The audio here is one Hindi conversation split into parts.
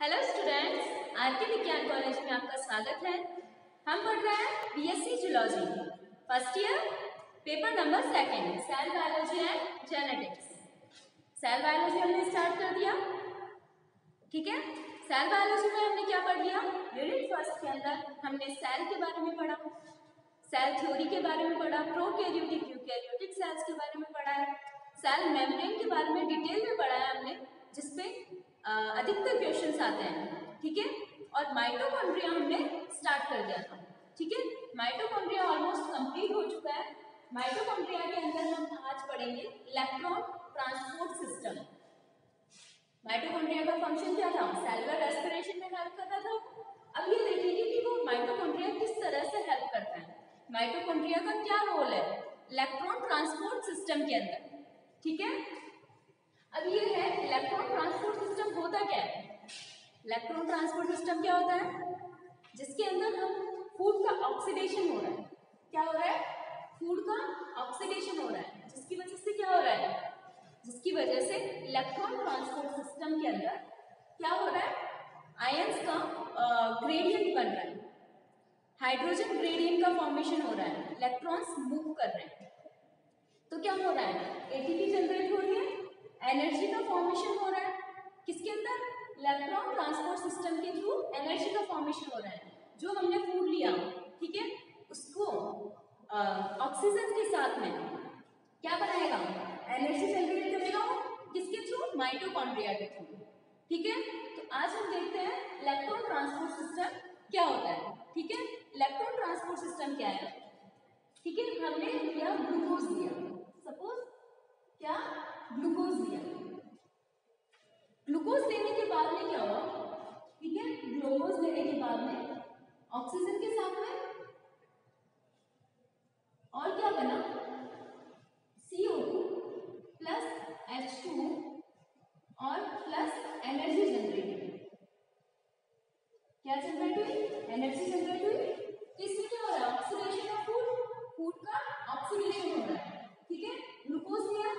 Hello students, RK Vigyan college में आपका स्वागत है। हम पढ़ रहे हैं BSc zoology first year, paper number 2 cell biology and genetics. Cell biology हमने स्टार्ट कर दिया, ठीक है। सेल बायोलॉजी में हमने क्या पढ़ लिया? यूनिट फर्स्ट के अंदर हमने सेल के बारे में पढ़ा, सेल थ्योरी के बारे में पढ़ा, प्रोकैरियोटिक यूकैरियोटिक सेल्स के बारे में पढ़ा है, सेल मेम्ब्रेन के बारे में डिटेल में पढ़ा है हमने, जिसपे अधिकतर क्वेश्चंस आते हैं, ठीक है। और माइटोकॉन्ड्रिया हमने स्टार्ट कर दिया था, ठीक है। माइटोकॉन्ड्रिया ऑलमोस्ट कंप्लीट हो चुका है। माइटोकॉन्ड्रिया के अंदर हम आज पढ़ेंगे इलेक्ट्रॉन ट्रांसपोर्ट सिस्टम। माइटोकॉन्ड्रिया का फंक्शन क्या था? सेलुलर रेस्पिरेशन में हेल्प कर रहा था। अब ये देखेंगे कि वो माइटोकॉन्ड्रिया किस तरह से हेल्प करता है। माइटोकॉन्ड्रिया का क्या रोल है इलेक्ट्रॉन ट्रांसपोर्ट सिस्टम के अंदर, ठीक है। अब ये है इलेक्ट्रॉन ट्रांसपोर्ट सिस्टम होता क्या है? इलेक्ट्रॉन ट्रांसपोर्ट सिस्टम क्या होता है? जिसके अंदर हम फूड का ऑक्सीडेशन हो रहा है। क्या हो रहा है? फूड का ऑक्सीडेशन हो रहा है, जिसकी वजह से क्या हो रहा है? जिसकी वजह से इलेक्ट्रॉन ट्रांसपोर्ट सिस्टम के अंदर क्या हो रहा है? आयंस का ग्रेडियंट बन रहा है, हाइड्रोजन ग्रेडियंट का फॉर्मेशन हो रहा है, इलेक्ट्रॉन्स मूव कर रहे हैं। तो क्या हो रहा है? एटीपी जनरेट हो रही है, एनर्जी का फॉर्मेशन हो रहा है। किसके अंदर? इलेक्ट्रॉन ट्रांसपोर्ट सिस्टम के थ्रू एनर्जी का फॉर्मेशन हो रहा है। जो हमने फूड लिया, ठीक है, उसको ऑक्सीजन के साथ में क्या बनाएगा? एनर्जी जनरेट करेगा। किसके थ्रू? माइटोकॉन्ड्रिया के थ्रू, ठीक है। तो आज हम देखते हैं इलेक्ट्रॉन ट्रांसपोर्ट सिस्टम क्या होता है, ठीक है। इलेक्ट्रॉन ट्रांसपोर्ट सिस्टम क्या है, ठीक है। हमने लिया ग्लूकोज लिया, सपोज क्या? ग्लूकोज लिया। ग्लूकोज लेने के बाद में क्या हुआ, ठीक है। ग्लूकोज लेने के बाद में ऑक्सीजन के साथ में और क्या बना? CO2 प्लस H2 और प्लस एनर्जी जनरेट हुई। क्या जनरेट हुई? एनर्जी जनरेट हुई। इसमें क्या हो रहा है? ऑक्सीडेशन ऑफ फूड, फूड का ऑक्सीडेशन हो रहा है, ठीक है। ग्लूकोज लिया,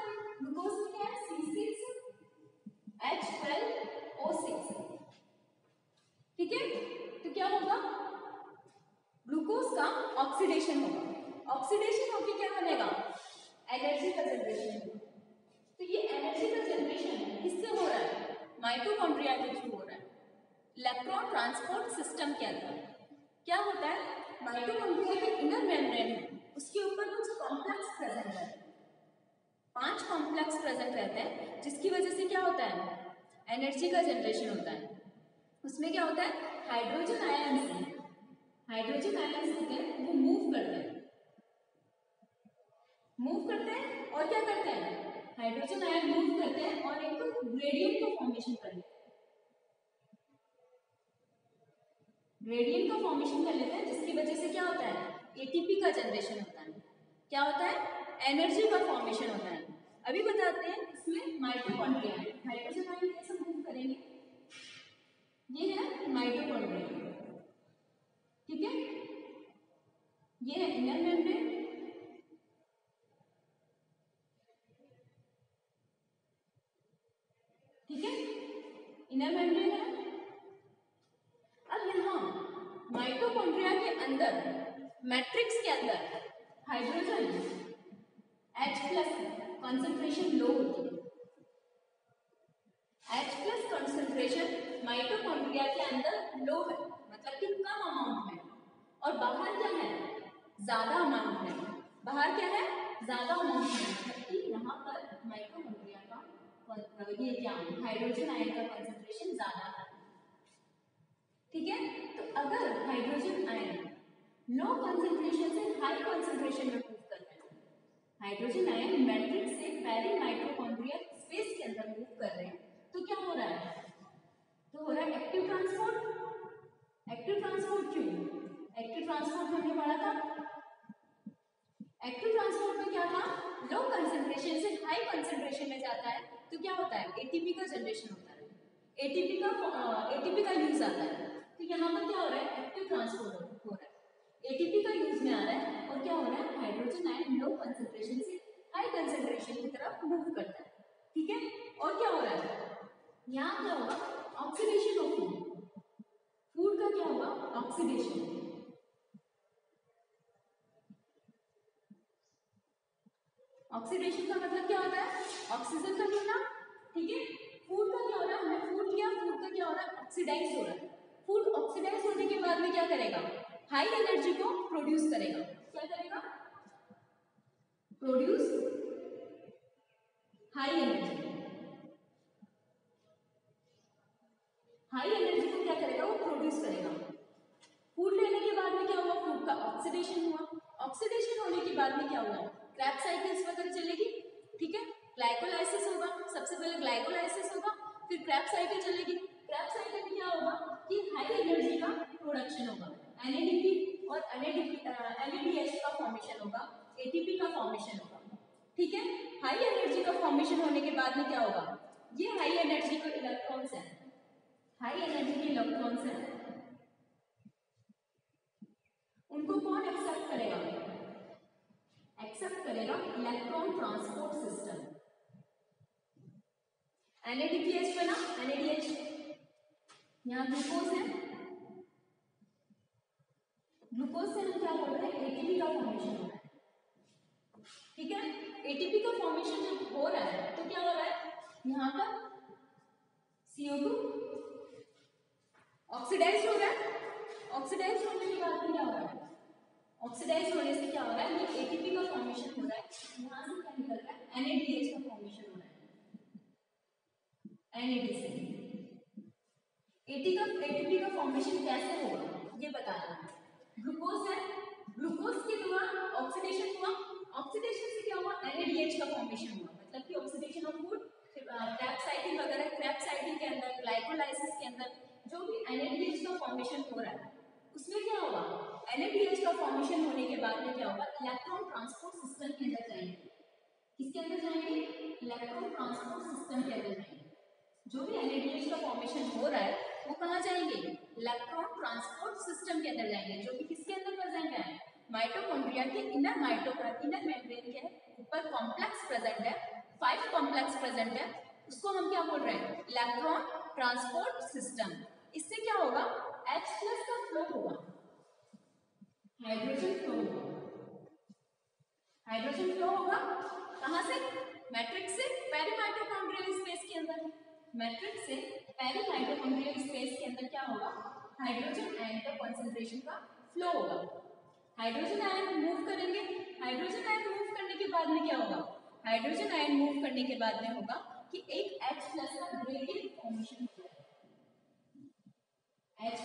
ग्लूकोज में क्या है? C6H12O6, ठीक है। तो क्या होगा? ग्लूकोज का ऑक्सीडेशन होगा। ऑक्सीडेशन होके क्या बनेगा? एनर्जी का जनरेशन होगा। तो ये एनर्जी का जनरेशन किससे हो रहा है? माइटोकॉन्ड्रिया के थ्रू हो रहा है, इलेक्ट्रॉन ट्रांसपोर्ट सिस्टम के अंदर। क्या होता है? माइटोकॉन्ड्रिया के इनर मेम्ब्रेन है, उसके ऊपर कुछ कॉम्प्लेक्स प्रेजेंट रहते हैं, 5 कॉम्प्लेक्स प्रेजेंट रहते हैं, जिसकी वजह से क्या होता है? एनर्जी का जनरेशन होता है। उसमें क्या होता है? हाइड्रोजन आयंस होते हैं, वो मूव करते हैं और क्या करते हैं? हाइड्रोजन आयन मूव करते हैं और एक ग्रेडियंट का फॉर्मेशन कर लेते हैं। ग्रेडियंट का फॉर्मेशन कर लेते हैं, जिसकी वजह से क्या होता है? एटीपी का जनरेशन होता है। क्या होता है? एनर्जी का फॉर्मेशन होता है। अभी बताते हैं इसमें माइटोकॉन्ड्रिया है, हाइड्रोजन आयन कैसे मूव करेंगे। ये है माइटोकॉन्ड्रिया, ठीक है। ये है इनर मेम्ब्रेन, ठीक है, इनर मेम्ब्रेन है। अब यहाँ माइटोकॉन्ड्रिया के अंदर, मैट्रिक्स के अंदर हाइड्रोजन H+ कॉन्सेंट्रेशन लो होती है। H+ कॉन्सेंट्रेशन माइटोकॉन्ड्रिया के अंदर लो है, मतलब कि कम अमाउंट में, और बाहर क्या है? ज्यादा अमाउंट में। बाहर क्या है? ज्यादा अमाउंट में, जबकि यहाँ पर माइटोकॉन्ड्रिया का ये क्या हाइड्रोजन आयन का कॉन्सेंट्रेशन ज्यादा है, ठीक है। तो अगर हाइड्रोजन आयन लो कॉन्सेंट्रेशन से हाई कॉन्सेंट्रेशन में मूव करते हैं, हाइड्रोजन आयन मैट्रिक्स से पेरी माइटोकॉन्ड्रिया स्पेस के अंदर मूव कर रहे हैं, तो क्या हो रहा है? तो हो रहा है एक्टिव ट्रांसपोर्ट। एक्टिव ट्रांसपोर्ट क्यों? एक्टिव ट्रांसपोर्ट हमने पढ़ा था। एक्टिव ट्रांसपोर्ट में क्या था? लो कंसंट्रेशन से हाई कंसंट्रेशन में जाता है, तो क्या होता है? एटीपी का जनरेशन होता है, एटीपी का यूज आता है। तो यहाँ पर क्या हो रहा है? एक्टिव ट्रांसपोर्ट हो रहा है, एटीपी का यूज में आ रहा है, और क्या हो रहा है? हाइड्रोजन आयन लो कंसंट्रेशन से हाई कंसंट्रेशन की तरफ मूव करता है, ठीक है। और क्या हो रहा है? यहाँ क्या होगा? ऑक्सीडेशन ऑफ फूड, ऑक्सीजन का होना, ठीक है। फूड का क्या हो रहा है, हमने फूड लिया, फूड का क्या हो रहा है, ऑक्सीडाइज हो रहा है। फूड ऑक्सीडाइज होने के बाद में क्या करेगा, हाई एनर्जी को प्रोड्यूस करेगा। क्या करेगा, produce high energy. High energy को क्या करेगा, वो प्रोड्यूस करेगा। फूड लेने के बाद में क्या हुआ, फूड का ऑक्सीडेशन हुआ। ऑक्सीडेशन होने के बाद में क्या हुआ, क्रैब्स साइकिल्स वगैरह चलेगी, ठीक है। ग्लाइकोलाइसिस होगा, सबसे पहले ग्लाइकोलाइसिस होगा, फिर क्रैब साइकिल चलेगी। क्रैब साइकिल में क्या होगा कि हाई एनर्जी का प्रोडक्शन होगा, एनएडीपी और एनएडीएच का फॉर्मेशन होगा, एटीपी का फॉर्मेशन होगा, ठीक है। हाई एनर्जी का फॉर्मेशन होने के बाद में क्या होगा, ये हाई एनर्जी के इलेक्ट्रॉन्स हैं, हाई एनर्जी के इलेक्ट्रॉन्स हैं, उनको कौन एक्सेप्ट करेगा, एक्सेप्ट करेगा इलेक्ट्रॉन ट्रांसपोर्ट सिस्टम। NADPH बना, NADH, यहाँ ग्लूकोज है, ग्लूकोज से हम क्या कर रहे हैं, एटीपी का फॉर्मेशन हो रहा है, ठीक है। एटीपी का फॉर्मेशन जब हो रहा है तो क्या हो रहा है, यहाँ पर CO2 ऑक्सीडाइज हो रहा है। ऑक्सीडाइज होने के बाद क्या हो रहा है, ऑक्सीडाइज होने से क्या हो रहा है, ये एटीपी का फॉर्मेशन हो रहा है, यहाँ से क्या निकल रहा है, NADH का फॉर्मेशन हो रहा है, NAD से। एटीपी का फॉर्मेशन कैसे होगा ये बताना है। ग्लूकोज है, ग्लूकोज के दौरान ऑक्सीडेशन हुआ, ऑक्सीडेशन से क्या हुआ, NADH का फॉर्मेशन हुआ, मतलब कि oxidation of food, Krebs cycle वगैरह, क्रैब साइकिल के अंदर, ग्लाइकोलाइसिस के अंदर जो भी NADH का फॉर्मेशन हो रहा है उसमें क्या होगा, NADH का फॉर्मेशन होने के बाद में क्या होगा, इलेक्ट्रॉन ट्रांसपोर्ट सिस्टम के अंदर जाएंगे। किसके अंदर जाएंगे, इलेक्ट्रॉन ट्रांसपोर्ट सिस्टम के अंदर जाएंगे। जो भी NADH का फॉर्मेशन हो रहा है वो कहाँ जाएंगे, इलेक्ट्रॉन ट्रांसपोर्ट सिस्टम के अंदर जाएंगे, जो कि किसके अंदर प्रेजेंट है, माइटोकॉन्ड्रिया के इनर इनर मेम्ब्रेन के ऊपर कॉम्प्लेक्स प्रेजेंट है, 5 कॉम्प्लेक्स प्रेजेंट है, उसको हम क्या बोल रहे हैं, इलेक्ट्रॉन ट्रांसपोर्ट सिस्टम। इससे क्या होगा, H+ का फ्लो होगा, हाइड्रोजन फ्लो होगा, हाइड्रोजन फ्लो होगा कहाँ से, मैट्रिक्स से पेरीमाइटोकॉन्ड्रियल स्पेस के अंदर, मैट्रिक्स से पेरीमाइटोकॉन्ड्रियल स्पेस के अंदर क्या होगा, हाइड्रोजन आयन का कंसंट्रेशन का फ्लो होगा। हाइड्रोजन आयन मूव करेंगे, हाइड्रोजन आयन मूव करने के बाद में क्या होगा, हाइड्रोजन आयन मूव करने के बाद में होगा कि एक H+ का ग्रेडियंट फॉर्मेशन हो जाएगा, H+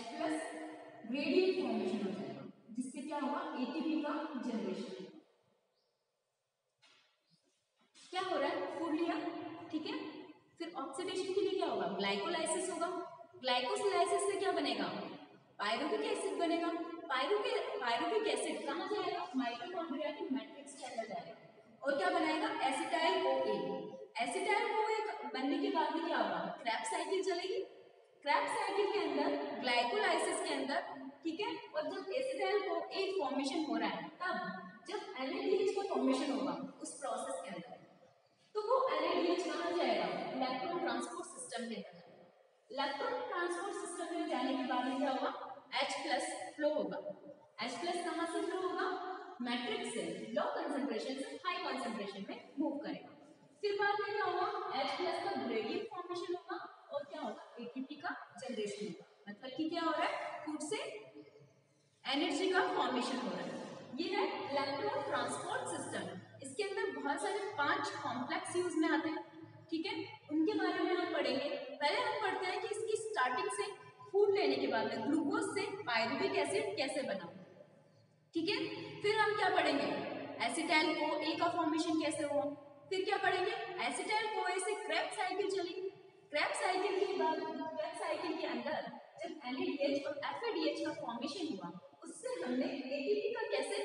ग्रेडियंट फॉर्मेशन हो जाएगा, जिससे क्या होगा, एटीपी का जनरेशन। क्या हो रहा है, फूड लिया, ठीक है, फिर ऑक्सीडेशन के लिए क्या होगा, ग्लाइकोलाइसिस होगा, ग्लाइकोलाइसिस से क्या बनेगा, पायरुविक एसिड बनेगा। पायरुविक एसिड कहाँ जाएगा, माइटोकॉन्ड्रिया के मैट्रिक्स के अंदर जाएगा और क्या बनाएगा, एसिटाइल CoA। एसिटाइल CoA बनने के बाद में क्या होगा, क्रैब साइकिल चलेगी, क्रैब साइकिल के अंदर ग्लाइकोलाइसिस के अंदर, ठीक है। और जब एसिटाइल CoA फॉर्मेशन हो रहा है तब जब NADH का फॉर्मेशन होगा उस प्रोसेस के अंदर, तो वो NADH कहाँ जाएगा, इलेक्ट्रॉन ट्रांसपोर्ट सिस्टम के अंदर। इलेक्ट्रॉन ट्रांसपोर्ट सिस्टम में जाने के बाद में क्या होगा, H+ फ्लो होगा। H+ कहाँ से फ्लो होगा, मैट्रिक्स से लो कंसंट्रेशन से हाई कंसंट्रेशन में मूव करेगा। फिर बाद में क्या होगा, H+ का ग्रेडियंट फॉर्मेशन होगा और क्या होगा, एटीपी का जनरेशन होगा, मतलब कि क्या हो रहा है, फूड से एनर्जी का फॉर्मेशन हो रहा है। ये है इलेक्ट्रॉन ट्रांसपोर्ट सिस्टम। इसके अंदर बहुत सारे 5 कॉम्प्लेक्स यूज में आते हैं, ठीक है, उनके बारे में हम पढ़ेंगे। पहले हम पढ़ते हैं कि इसकी स्टार्टिंग से फूड लेने के बाद में ग्लूकोज से पायरुविक एसिड कैसे बना, ठीक है। फिर हम क्या पढ़ेंगे, एसिटाइल CoA का फॉर्मेशन कैसे हुआ। फिर क्या पढ़ेंगे, एसिटाइल CoA से क्रैब साइकिल चली, क्रैब साइकिल के बाद क्रैब साइकिल के अंदर जब NADH और FADH का फॉर्मेशन हुआ उससे हमने एटीपी का कैसे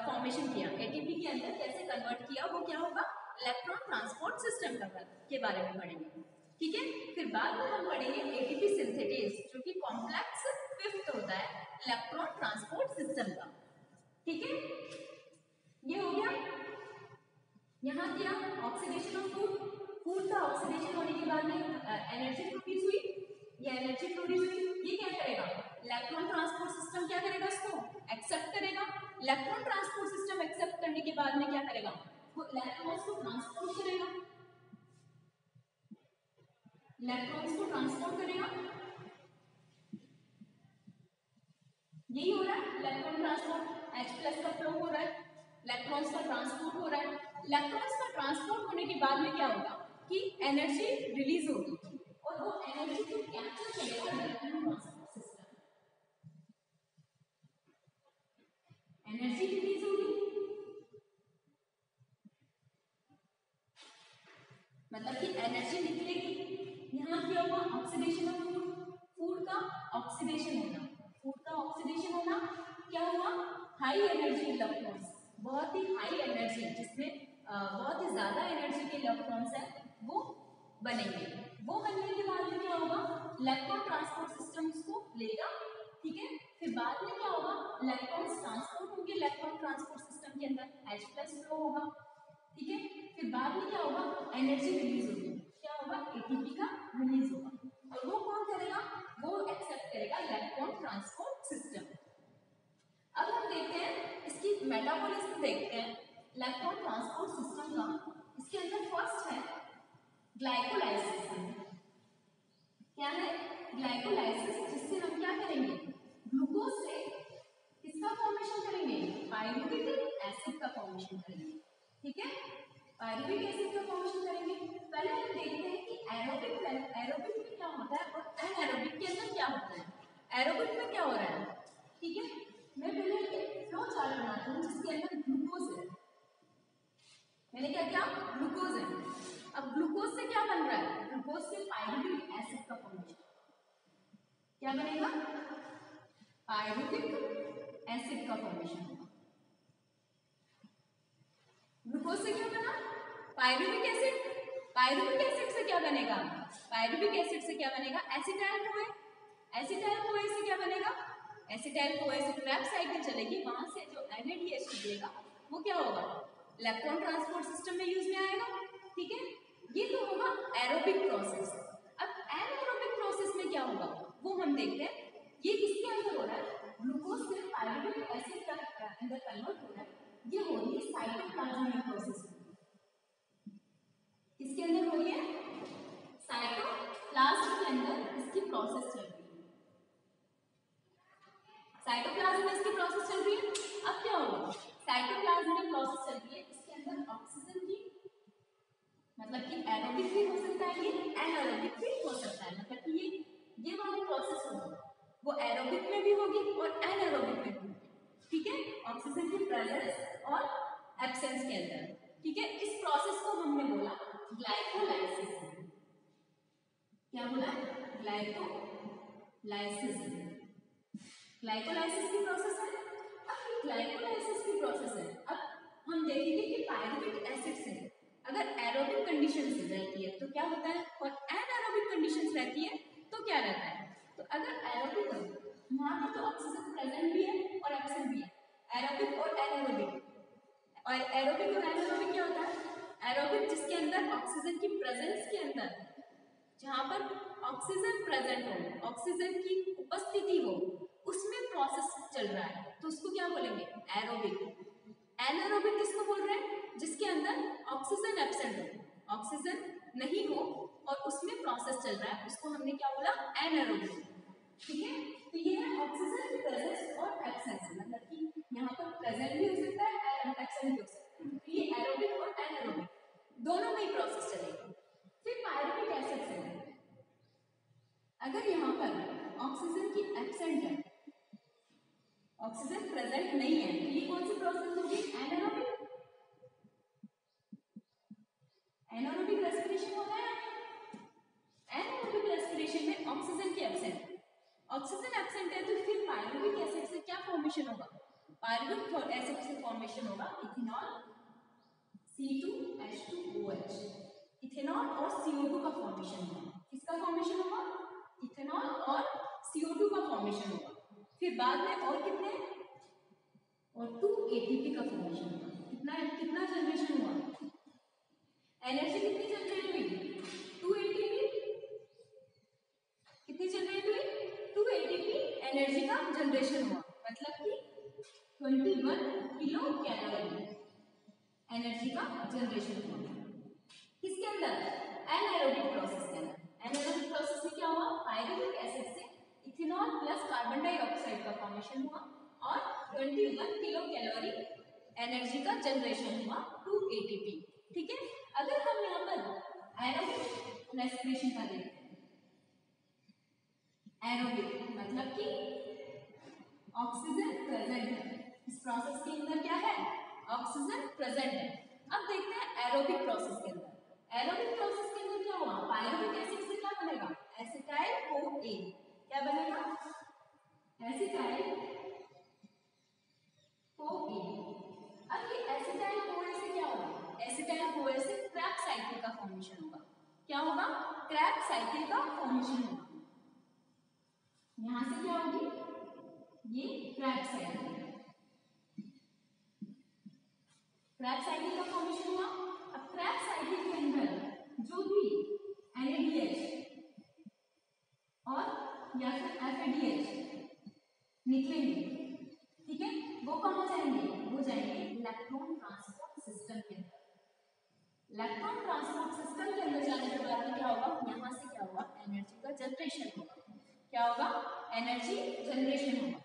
फॉर्मेशन किया, एटीपी के अंदर कैसे कन्वर्ट किया, वो क्या होगा, इलेक्ट्रॉन ट्रांसपोर्ट सिस्टम के बारे में पढ़ेंगे, ठीक है। फिर बाद में हम पढ़ेंगे एटीपी सिंथेटेज, जो कि कॉम्प्लेक्स 5th होता है इलेक्ट्रॉन ट्रांसपोर्ट सिस्टम का, ठीक है। ये हो गया, यहाँ क्या ऑक्सीडेशन ऑफ फूड, फूड का ऑक्सीडेशन होने के बाद में एनर्जी प्रोड्यूस हुई, ये एनर्जी प्रोड्यूस हुई, ये क्या करेगा, इलेक्ट्रॉन ट्रांसपोर्ट सिस्टम क्या करेगा, इसको एक्सेप्ट करेगा। इलेक्ट्रॉन ट्रांसपोर्ट सिस्टम एक्सेप्ट करने के बाद में क्या करेगा, वो इलेक्ट्रॉन्स को ट्रांसपोर्ट करेगा, इलेक्ट्रॉन्स को ट्रांसपोर्ट करेगा, यही हो रहा है इलेक्ट्रॉन ट्रांसपोर्ट, H+ का फ्लो हो रहा है, इलेक्ट्रॉन्स का ट्रांसपोर्ट हो रहा है। इलेक्ट्रॉन्स का ट्रांसपोर्ट होने के बाद में क्या होगा कि एनर्जी रिलीज होगी और वो एनर्जी को कैप्चर करेगा electron transport system, energy release होगी, मतलब कि एनर्जी निकलेगी। यहाँ क्या हुआ, ऑक्सीडेशन ऑफ फूड, फूड का ऑक्सीडेशन होना, फूड का ऑक्सीडेशन होना, क्या हुआ, हाई एनर्जी इलेक्ट्रॉन्स, बहुत ही हाई एनर्जी जिसमें बहुत ही ज्यादा एनर्जी के इलेक्ट्रॉन्स हैं वो बनेंगे। वो बनने के बाद में क्या होगा, इलेक्ट्रॉन ट्रांसपोर्ट सिस्टम उसको लेगा, ठीक है। फिर बाद में क्या होगा, इलेक्ट्रॉन्स ट्रांसपोर्ट होंगे इलेक्ट्रॉन ट्रांसपोर्ट सिस्टम के अंदर, H+ फ्लो होगा, ठीक है। फिर बाद में क्या होगा, एनर्जी रिलीज होगी, क्या होगा, ATP का रिलीज होगा, और वो कौन करेगा, वो एक्सेप्ट करेगा इलेक्ट्रॉन ट्रांसपोर्ट सिस्टम। अब हम देखते हैं इसकी मेटाबॉलिज्म देखते हैं इलेक्ट्रॉन ट्रांसपोर्ट सिस्टम का। इसके अंदर फर्स्ट है ग्लाइकोलाइसिस, क्या है, ग्लाइकोलाइसिस, जिससे हम क्या करेंगे, ग्लूकोज से किसका फॉर्मेशन करेंगे, पायरुविक एसिड का फॉर्मेशन करेंगे, ठीक है, पायरुविक एसिड का फॉर्मेशन करेंगे। पहले हम देखते हैं कि एरोबिक में क्या होता है और एनारोबिक के अंदर क्या होता है। एरोबिक में क्या हो रहा है, ठीक है, मैं पहले एक फ्लो चार्ट बनाती हूँ जिसके अंदर ग्लूकोज है, मैंने क्या किया, ग्लूकोज है। अब ग्लूकोज से क्या बन रहा है, ग्लूकोज से पायरुविक एसिड का फॉर्मेशन, क्या बनेगा, पायरुविक एसिड का फॉर्मेशन होगा। ग्लूकोज से क्या बना, पायरुविक एसिड, पायरुविक एसिड से क्या बनेगा, पायरुविक एसिड से क्या बनेगा, एसिटाइल कोए, एसिटाइल कोए से क्या बनेगा, एसिटाइल कोए से ट्रैप साइकिल चलेगी, वहां से जो NADH निकलेगा वो क्या होगा, इलेक्ट्रॉन ट्रांसपोर्ट सिस्टम में यूज में आएगा, ठीक है। ये तो होगा एरोबिक प्रोसेस। अब एनारोबिक प्रोसेस में क्या होगा वो हम देखते हैं। ये किसके अंदर हो रहा है, ग्लूकोज से पायरुविक एसिड का अंदर कन्वर्ट हो रहा है, ये हो रही है साइटोप्लाज्मिक प्रोसेस। किसके अंदर हो रही है, साइटोप्लाज्म के अंदर इसकी प्रोसेस चल रही है, साइटोप्लाज्म में इसकी प्रोसेस चल रही है। अब क्या होगा, साइटोप्लाज्म में प्रोसेस चल रही है, इसके अंदर ऑक्सीजन की, मतलब कि एरोबिक भी हो सकता है, ये एनारोबिक भी हो सकता है, मतलब कि ये वाली प्रोसेस होगी वो एरोबिक में भी होगी और एनारोबिक में भी होगी, ठीक है, ऑक्सीजन की प्रेजेंस और एब्सेंस के अंदर, ठीक है। इस प्रोसेस को हमने बोला ग्लाइकोलाइसिस, क्या बोला, ग्लाइकोलाइसिस, ग्लाइकोलाइसिस की प्रोसेस है। अब ग्लाइकोलाइसिस की प्रोसेस है, अब हम देखेंगे कि पायरुविक एसिड से अगर एरोबिक कंडीशंस रहती है तो क्या होता है और एनारोबिक कंडीशंस रहती है तो क्या रहता है। तो अगर एरोबिक है, यहाँ पर तो ऑक्सीजन प्रेजेंट भी है और एब्सेंट भी है, एरोबिक और एनारोबिक, और एरोबिक और एनारोबिक क्या होता है, एरोबिक जिसके अंदर ऑक्सीजन की प्रेजेंस के अंदर, जहां पर ऑक्सीजन प्रेजेंट हो, ऑक्सीजन की उपस्थिति हो, उसमें प्रोसेस चल रहा है तो उसको क्या बोलेंगे, एरोबिक। एनारोबिक किसको बोल रहे हैं, जिसके अंदर ऑक्सीजन एब्सेंट हो, ऑक्सीजन नहीं हो और उसमें प्रोसेस चल रहा है, उसको हमने क्या बोला, एनारोबिक, ठीक है। तो ये है ऑक्सीजन की प्रेजेंस और एब्सेंस, मतलब कि यहाँ पर प्रेजेंट भी हो सकता है और एब्सेंट भी हो सकता है, तो ये एरोबिक और एनारोबिक दोनों में ही प्रोसेस चलेगी। फिर पायरुविक एसिड से अगर यहाँ पर ऑक्सीजन की एब्सेंट है, ऑक्सीजन प्रेजेंट नहीं है, तो ये कौन सी प्रोसेस होगी, एनारोबिक, एनारोबिक रेस्पिरेशन हो रहा है। एनारोबिक रेस्पिरेशन में ऑक्सीजन की एब्सेंट, ऑक्सीजन एब्सेंट है तो फिर पायरुविक एसिड से क्या फॉर्मेशन होगा, पायरुविक एसिड से फॉर्मेशन होगा इथेनॉल, C2H2OH, इथेनॉल और CO2 का फॉर्मेशन होगा। किसका फॉर्मेशन होगा, इथेनॉल और CO2 का फॉर्मेशन होगा। फिर बाद में और कितने, और 2 ATP का फॉर्मेशन होगा। कितना जनरेशन हुआ, एनर्जी कितनी जनरेट हुई, 2 ATP, कितनी जनरेट हुई, 2 ATP एनर्जी का जनरेशन हुआ, मतलब कि 21 किलो कैलोरी एनर्जी का जनरेशन हुआ। किसके अंदर, एनारोबिक प्रोसेस के अंदर। एनारोबिक प्रोसेस में क्या हुआ, पायरुविक एसिड से इथेनॉल प्लस कार्बन डाइऑक्साइड का फॉर्मेशन हुआ और 21 किलो कैलोरी एनर्जी का जनरेशन हुआ 2 ATP। ठीक है, अगर हम यहाँ पर एरोबिक रेस्पिरेशन का देखते हैं, एरोबिक मतलब कि ऑक्सीजन प्रेजेंट है इस प्रोसेस के अंदर, क्या है, ऑक्सीजन प्रेजेंट है। अब देखते हैं एरोबिक प्रोसेस के अंदर, एरोबिक प्रोसेस के अंदर क्या हुआ, पायरुविक एसिड से क्या बनेगा, एसिटाइल CoA, क्या बनेगा, एसिटाइल CoA। अब ये एसिटाइल CoA से क्या होगा, एसिटाइल CoA से क्रैब साइकिल का फॉर्मेशन होगा, क्या होगा, क्रैब साइकिल का फॉर्मेशन होगा। यहां से क्या होगी, ये क्रैब साइकिल, क्रैब साइकिल का फॉर्मेशन हुआ। अब क्रैब साइकिल के अंदर जो भी NADH और या फिर FADH निकलेंगे, ठीक है, वो कहाँ जाएंगे, वो जाएंगे इलेक्ट्रॉन ट्रांसपोर्ट सिस्टम के अंदर। इलेक्ट्रॉन ट्रांसपोर्ट सिस्टम के अंदर जाने के बाद क्या होगा, यहाँ से क्या होगा, एनर्जी का जनरेशन होगा, क्या होगा, एनर्जी जनरेशन होगा।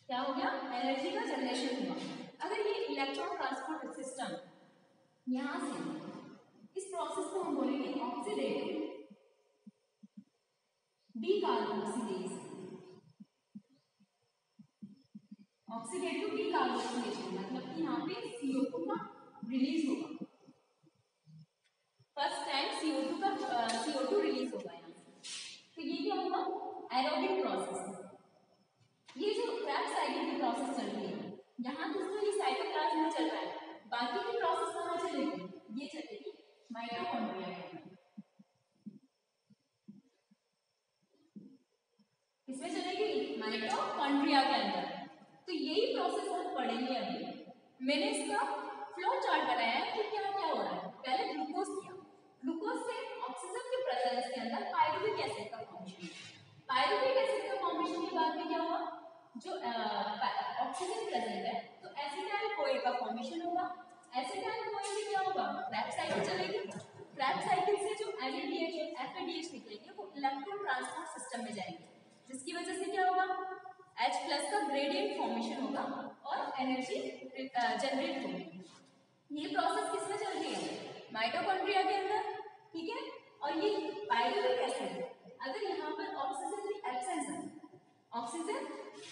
क्या हो गया, एनर्जी का जनरेशन हुआ। अगर ये इलेक्ट्रॉन ट्रांसपोर्ट सिस्टम यहां से इस प्रोसेस को हम बोलेंगे ऑक्सीडेटिव डीकार्बोक्सिलेज, ऑक्सीडेटिव डीकार्बोक्सिलेशन मतलब कि यहाँ पे CO2 का रिलीज होगा, फर्स्ट टाइम CO2 रिलीज होगा यहाँ से। तो ये क्या होगा, एरोबिक प्रोसेस। ये जो क्रैब साइकिल की प्रोसेस चल रही है, यहाँ तो ये साइटोप्लाज्म में चल रहा है, बाकी की प्रोसेस कहाँ चलेगी, ये चलेगी माइटोकॉन्ड्रिया के अंदर। किसमें चलेगी, माइटोकॉन्ड्रिया के अंदर। तो यही प्रोसेस हम पढ़ेंगे अभी। मैंने इसका फ्लो चार्ट बनाया है कि क्या क्या हो रहा है। पहले ग्लूकोज किया, ग्लूकोज से ऑक्सीजन के प्रेजेंस के अंदर पायरुविक एसिड का फॉर्मेशन, पायरुविक एसिड का फॉर्मेशन के बाद में क्या हुआ, जो ऑक्सीजन प्रेजेंट है तो एसिटाइल CoA का फॉर्मेशन होगा। एसिटाइल CoA से क्या होगा, क्रैब साइकिल चलेगी, क्रैब साइकिल से जो NADH और FADH निकलेंगे वो इलेक्ट्रॉन ट्रांसपोर्ट सिस्टम में जाएंगे, जिसकी वजह से क्या होगा, H+ का ग्रेडियंट फॉर्मेशन होगा और एनर्जी जनरेट होगी। ये प्रोसेस किसमें चल रही है, माइटोकॉन्ड्रिया के अंदर, ठीक है। और ये पायरुविक एसिड अगर यहाँ पर ऑक्सीजन की एब्सेंस है, ऑक्सीजन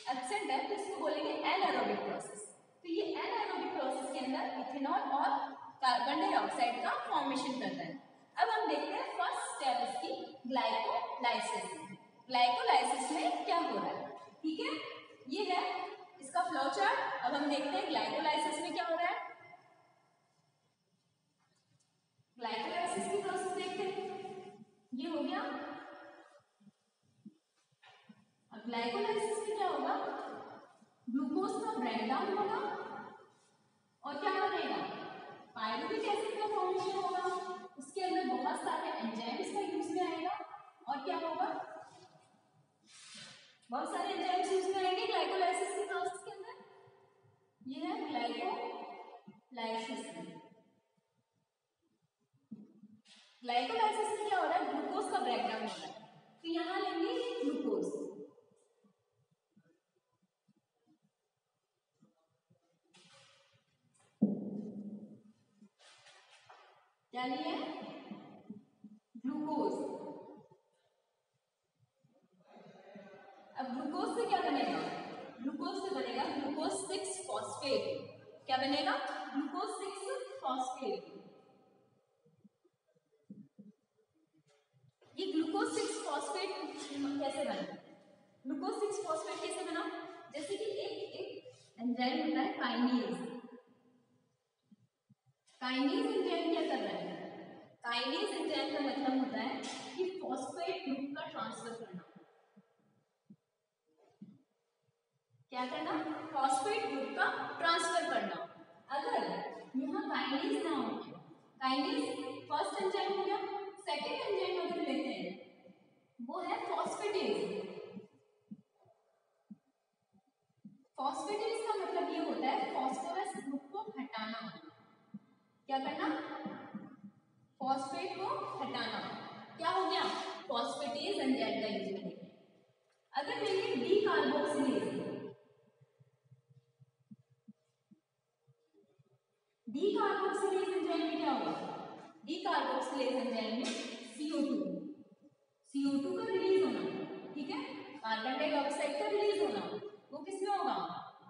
एब्सेंट है तो इसको बोलेंगे एनारोबिक प्रोसेस। तो ये एनारोबिक प्रोसेस के अंदर इथेनॉल और कार्बन डाइऑक्साइड का फॉर्मेशन करता है। अब हम देखते हैं फर्स्ट स्टेप इसकी ग्लाइकोलाइसिस। ग्लाइकोलाइसिस में क्या हो रहा है, ठीक है, ये है इसका फ्लो चार्ट। अब हम देखते हैं ग्लाइकोलाइसिस में क्या हो रहा है। ग्लाइकोलाइसिस की प्रोसेस देखते हैं, ये हो गया। अब ग्लाइकोलाइसिस में क्या होगा, ग्लूकोज का ब्रेकडाउन होगा और क्या बनेगा, पायरुविक एसिड का फॉर्मेशन होगा, उसके अंदर बहुत सारे एंजाइम्स का यूज में आएगा और क्या होगा, बहुत सारे एंजाइम्स यूज में आएंगे ग्लाइकोलाइसिस की प्रोसेस के अंदर। ये है ग्लाइकोलाइसिस। ग्लाइकोलाइसिस में क्या हो रहा है, ग्लूकोज का ब्रेकडाउन हो रहा है। तो यहां लेंगे ग्लूकोज, क्या लिए, ग्लूकोज। अब ग्लूकोज से क्या बनेगा, ग्लूकोज से बनेगा ग्लूकोज 6 फॉस्फेट। क्या बनेगा, ग्लूकोज 6 फॉस्फेट। ये ग्लूकोज 6 फॉस्फेट कैसे बना, ग्लूकोज 6 फॉस्फेट कैसे बना, जैसे कि एक एंजाइम होता है काइनेज। काइनेज एंजाइम क्या कर रहा है, काइनेज एंजाइम का मतलब होता है कि फॉस्फेट ग्रुप का ट्रांसफर करना। क्या करना, फॉस्फेट ग्रुप का ट्रांसफर करना। अगर यहाँ काइनेज ना हो, काइनेज फर्स्ट एंजाइम हो गया, सेकंड एंजाइम अगर लेते हैं वो है फॉस्फेटेज। फॉस्फेटेज का मतलब ये होता है हटाना, क्या करना, फॉस्फेट को हटाना। क्या हो गया, फॉस्फेटेज एंजाइम का यूज करेंगे। अगर लेंगे D carboxylase, D carboxylase enzyme में क्या होगा, डी कार्बोक्सिलेज एंजाइम में CO2 का रिलीज होना, ठीक है, कार्बन डाइऑक्साइड का रिलीज होना, वो किसमें होगा,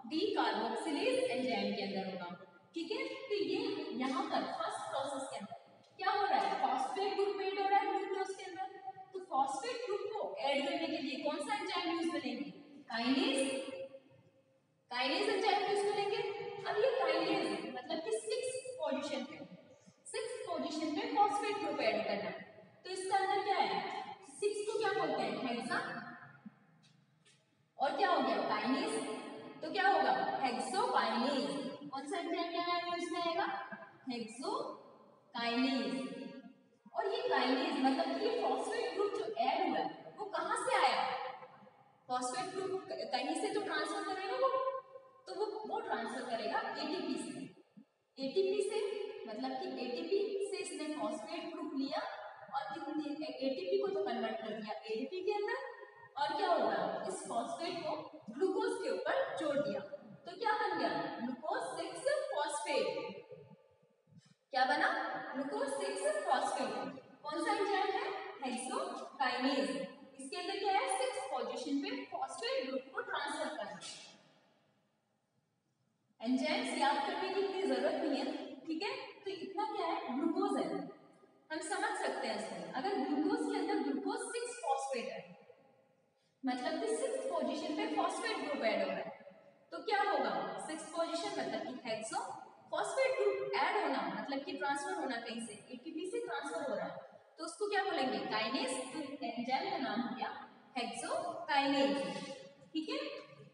डी कार्बोक्सिलेज एंजाइम के अंदर होगा, ठीक है। तो ये यहाँ पर फर्स्ट प्रोसेस के अंदर क्या हो रहा है, फॉस्फेट ग्रुप ऐड हो रहा है ग्लूकोज के अंदर। तो फॉस्फेट ग्रुप को ऐड करने के लिए कौन सा एंजाइम यूज करेंगे, काइनेज, काइनेज एंजाइम यूज करेंगे। अब ये काइनेज मतलब कि 6th पोजीशन पे फॉस्फेट ग्रुप ऐड करना। तो इसका अंदर क्या है, 6 को क्या बोलते हैं, हेक्सा, और क्या हो गया काइनेज, तो क्या होगा हेक्सोकाइनेज। कौन सा एंजाइम यहाँ यूज में आएगा, हेक्सोकाइनेज। और ये काइनेज मतलब कि ये फॉस्फेट ग्रुप जो ऐड हुआ है वो कहाँ से आया, फॉस्फेट ग्रुप कहीं से तो ट्रांसफर करेगा वो, तो वो ट्रांसफर करेगा एटीपी से, एटीपी से मतलब कि एटीपी से इसने फॉस्फेट ग्रुप लिया और एटीपी को तो कन्वर्ट कर दिया एडीपी के अंदर, और क्या होगा, इस फॉस्फेट को ग्लूकोज के ऊपर जोड़ दिया। तो क्या बन गया, ग्लूकोज 6 फॉस्फेट। क्या बना, ग्लूकोज 6 फॉस्फेट। कौन सा एंजाइम है, हेक्सोकाइनेज। इसके अंदर क्या है, 6th पोजीशन पे फॉस्फेट ग्रुप को ट्रांसफर करना। एंजाइम्स याद करने की इतनी जरूरत नहीं है, ठीक है। तो इतना क्या है, ग्लूकोज है, हम समझ सकते हैं इसको। अगर ग्लूकोज के अंदर ग्लूकोज 6 फॉस्फेट है मतलब कि 6th पोजीशन पे फॉस्फेट ग्रुप ऐड हो रहा है, तो क्या होगा, 6th पोजीशन मतलब कि हेक्सो, फॉस्फेट ग्रुप ऐड होना मतलब कि ट्रांसफर होना कहीं से, एटीपी से ट्रांसफर हो रहा है, तो उसको क्या बोलेंगे, काइनेज। तो एंजाइम का नाम हो गया हेक्सोकाइनेज, ठीक है।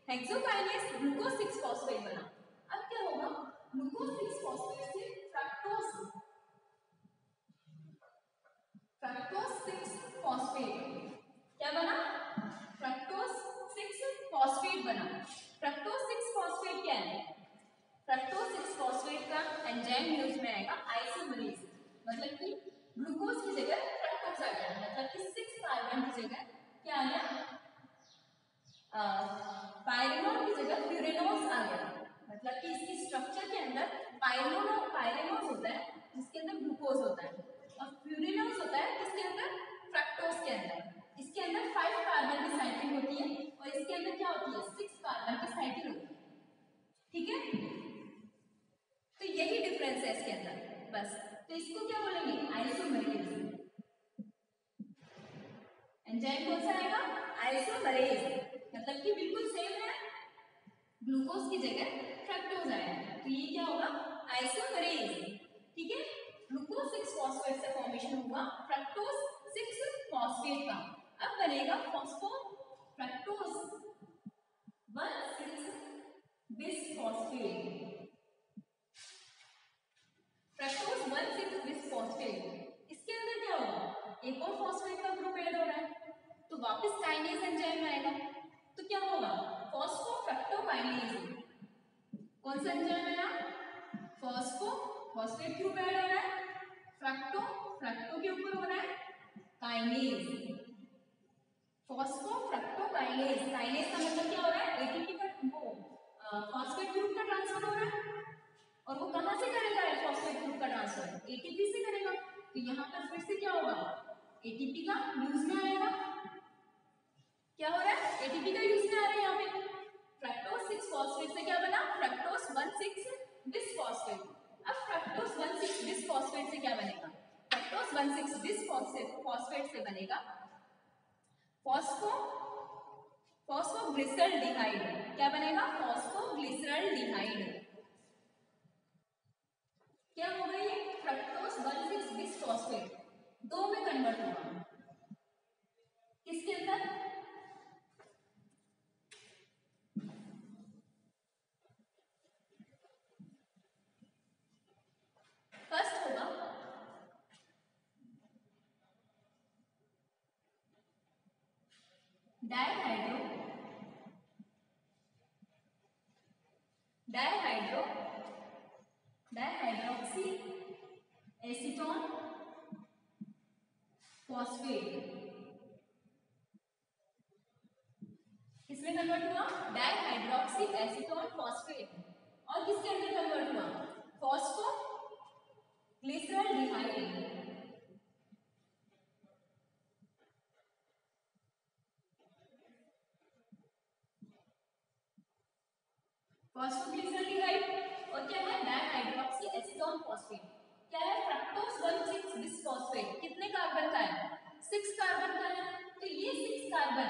हेक्सोकाइनेज ग्लूकोज 6 फॉस्फेट बना। अब क्या होगा, ग्लूकोज 6 फॉस्फेट से फ्रक्टोज 6 फॉस्फेट क्या बना, फ्रक्टोज 6 फॉस्फेट बना। फ्रक्टोज 6 फॉस्फेट क्या है, फ्रक्टोज 6 फॉस्फेट का एंजाइम यूज में आएगा आइसोमरेज, मतलब कि ग्लूकोज की जगह फ्रक्टोज आ गया, मतलब कि 6 कार्बन की जगह क्या आ गया, पायरेनोल की जगह प्यूरेनोज आ गया। मतलब कि इसकी स्ट्रक्चर के अंदर पायरेनोज होता है जिसके अंदर ग्लूकोज होता है, और प्यूरेनोज होता है जिसके अंदर फ्रक्टोज के अंदर। इसके अंदर 5 कार्बन की साइकिल होती है और इसके अंदर क्या होती है, 6 कार्बन की साइकिल होती है, ठीक है। तो यही डिफरेंस है इसके अंदर बस। तो इसको क्या बोलेंगे, आइसोमरेज। एंजाइम कौन सा आएगा, आइसोमरेज, मतलब कि बिल्कुल सेम है, ग्लूकोज की जगह फ्रक्टोज आया, तो ये क्या होगा, आइसोमरेज, ठीक है। ग्लूकोज 6 फॉस्फेट से फॉर्मेशन हुआ फ्रक्टोज 6 फॉस्फेट का। अब बनेगा phospho fructose 1,6 bisphosphate, fructose 1,6 bisphosphate. इसके अंदर क्या होगा, एक और फॉस्फेट का ग्रुप ऐड हो रहा है, तो वापस काइनेज एंजाइम आएगा, तो क्या होगा, फॉस्फोफ्रक्टोकाइनेज। कौन सा एंजाइम है ना, फॉस्फेट ग्रुप ऐड हो रहा है, फ्रक्टो के ऊपर हो रहा है काइनेज, फॉस्फोफ्रक्टोकाइनेज। काइनेज का मतलब क्या हो रहा है, एटीपी का वो फॉस्फेट ग्रुप का ट्रांसफर हो रहा है, और वो कहां से करेगा, फॉस्फेट ग्रुप का ट्रांसफर एटीपी से करेगा। तो यहाँ पर फिर से क्या होगा, एटीपी का यूज में आएगा। क्या हो रहा है, एटीपी का यूज में आ रहा है यहाँ पे। फ्रक्टोज 6 फॉस्फेट से क्या बना, फ्रक्टोज 1,6 बिसफॉस्फेट। अब फ्रक्टोज 1,6 बिसफॉस्फेट से क्या बनेगा, फ्रक्टोज 1,6 बिसफॉस्फेट से बनेगा फॉस्फोग्लिसरल्डिहाइड। क्या बनेगा, फॉस्फोग्लिसरल्डिहाइड। क्या होगा, ये फ्रक्टोज 1,6 बिसफॉस्फेट 2 में कन्वर्ट होगा, किसके अंदर, फर्स्ट होगा हाइड्रोक्सी एसीटोन फॉस्फेट किसमें कन्वर्ट हुआ? Dihydroxy acetone phosphate. और किसके अंदर कन्वर्ट हुआ? फॉस्फोग्लिसरॉल्डिहाइड। फॉस्फोग्लिसरॉल्डिहाइड और क्या है? Dihydroxy acetone phosphate. क्या है? Fructose 1,6 bisphosphate. कितने कार्बन का है? 6 कार्बन का है। तो ये 6 कार्बन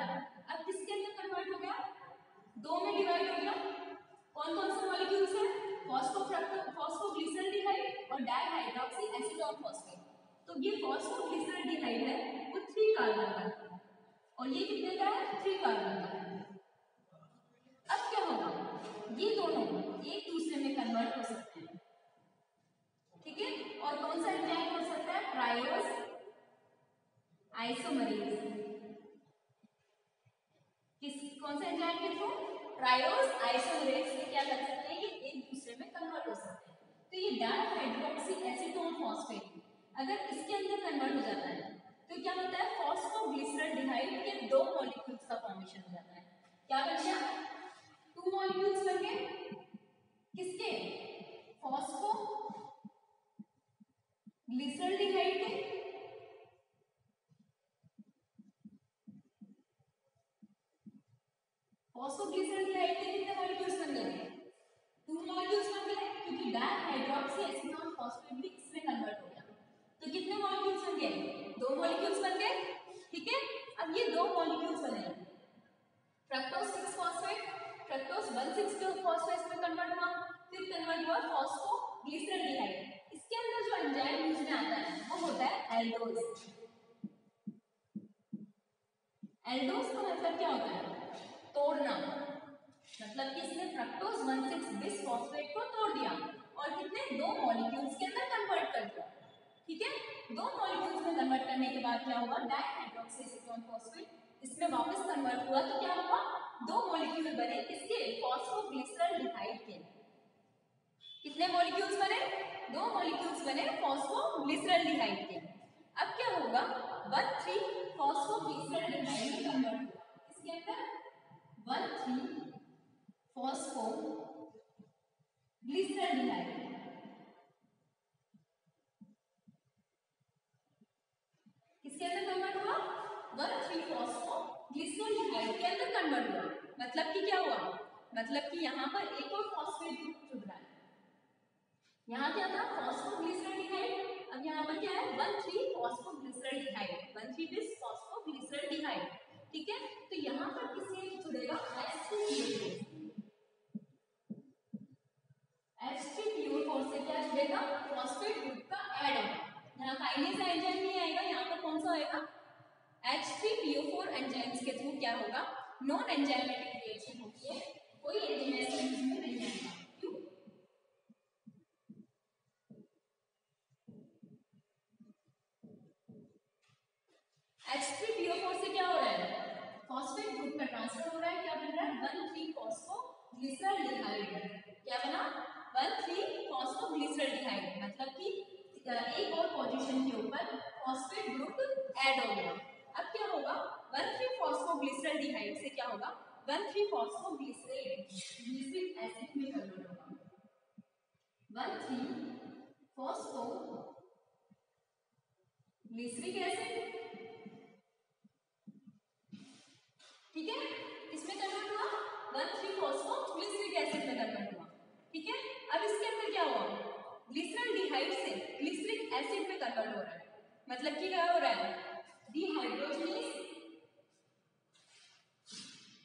अब किसके अंदर कन्वर्ट हो गया? 2 में डिवाइड हो गया। कौन कौन से मॉलिक्यूल्स हैं? फॉस्फोग्लिसरॉल्डिहाइड और डाइहाइड्रोक्सी एसीटोन फॉस्फेट। तो ये फॉस्फोग्लिसरॉल्डिहाइड है वो 3 कार्बन का है और ये कितने का है? 3 कार्बन का है। अब क्या होगा? ये दोनों एक दूसरे में कन्वर्ट हो सकते हैं, ठीक है? और कौन सा एंजाइम हो सकता है? Triose isomerase. कौन सा एंजाइम के थ्रू? ट्रायोज आइसोमरेज से क्या कर सकते हैं? ये एक दूसरे में कन्वर्ट हो सकते हैं। तो ये डाइहाइड्रोक्सी एसीटोन फॉस्फेट अगर इसके अंदर कन्वर्ट हो जाता है तो क्या होता है? फॉस्फोग्लिसरॉल्डिहाइड के 2 मॉलिक्यूल्स का फॉर्मेशन हो जाता है। क्या बन गया? 2 मॉलिक्यूल्स बन गए किसके? फॉस्फोग्लिसरॉल्डिहाइड के। फॉस्फोग्लिसरॉल्डिहाइड के कितने मॉलिक्यूल्स बन गए? 2 मॉलिक्यूल्स बन गए क्योंकि डाइहाइड्रोक्सी एसीटोन फॉस्फेट भी इसमें कन्वर्ट हो गया। तो कितने मॉलिक्यूल्स बन गए? 2 मॉलिक्यूल्स बन गए, ठीक है? अब ये 2 मॉलिक्यूल्स बने फ्रक्टोज 6 फॉस्फेट, फ्रक्टोज 1,6 फॉस्फेट में कन्वर्ट हुआ, फिर कन्वर्ट हुआ फॉस्फोग्लिसरॉल्डिहाइड। इसके अंदर जो एंजाइम यूज में आता है वो होता है एल्डोज। एल्डोज का मतलब क्या होता है? तोड़ना। मतलब कि इसने फ्रक्टोज 1,6 बिसफॉस्फेट को तोड़ दिया और कितने? 2 मॉलिक्यूल्स के अंदर कन्वर्ट कर दिया, ठीक है? 2 मॉलिक्यूल्स में कन्वर्ट करने के बाद क्या होगा? डाइहाइड्रोक्सी एसीटोन फॉस्फेट इसमें वापस कन्वर्ट हुआ तो क्या हुआ? 2 मॉलिक्यूल बने किसके? फॉस्फोग्लिसरॉल्डिहाइड के। कितने मॉलिक्यूल्स बने? 2 मॉलिक्यूल्स बने फॉस्फोग्लिसरॉल्डिहाइड के। अब क्या होगा? 1,3 फॉस्फोग्लिसरॉल्डिहाइड में कन्वर्ट हुआ इसके अंदर 1,3 फॉस्फोग्लिसरॉल्डिहाइड। किसके अंदर कन्वर्ट हुआ? 1,3 फॉस्फोग्लिसरॉल्डिहाइड के अंदर कन्वर्ट हुआ। मतलब कि क्या हुआ? मतलब कि यहाँ पर एक और फॉस्फेट ग्रुप जुड़ रहा है। यहाँ क्या था? फॉस्फोग्लिसरॉल्डिहाइड। अब यहाँ पर क्या है? 1,3 फॉस्फोग्लिसरॉल्डिहाइड, 1,3 बिस फॉस्फोग्लिसरॉल्डिहाइड, ठीक है? तो यहाँ पर किससे जुड़ेगा? H3PO4 से क्या जुड़ेगा? फॉस्फेट ग्रुप का ऐड होगा। यहाँ काइनेज एंजाइम नहीं आएगा, यहाँ पर कौन सा आएगा? H3PO4 एंजाइम्स के थ्रू क्या होगा? नॉन एंजाइमेटिक रिएक्शन होती है, कोई एंजाइमेटिक इसमें नहीं आएगा। क्यों? H3PO4 से क्या हो रहा है? फॉस्फेट ग्रुप का ट्रांसफर हो रहा है। क्या बन रहा है? 1,3 फॉस्फोग्लिसरॉल्डिहाइड। क्या बना? 1,3 फॉस्फोग्लिसरॉल्डिहाइड। मतलब कि एक और पोजीशन के ऊपर फॉस्फेट ग्रुप ऐड हो गया। अब क्या होगा? 1,3 फॉस्फोग्लिसरॉल्डिहाइड से क्या होगा? 1,3 फॉस्फोग्लिसरिक एसिड में कन्वर्ट होगा। 1,3 फॉस्फोग्लिसरिक एसिड, ठीक है? इसमें कन्वर्ट हुआ 1,3 फॉस्फोग्लिसरिक एसिड में कन्वर्ट हुआ, ठीक है? अब इसके अंदर क्या हुआ? ग्लिसरॉल्डिहाइड से ग्लिसरिक एसिड में कन्वर्ट हो रहा है। मतलब कि क्या हो रहा है? डिहाइड्रोजनेज।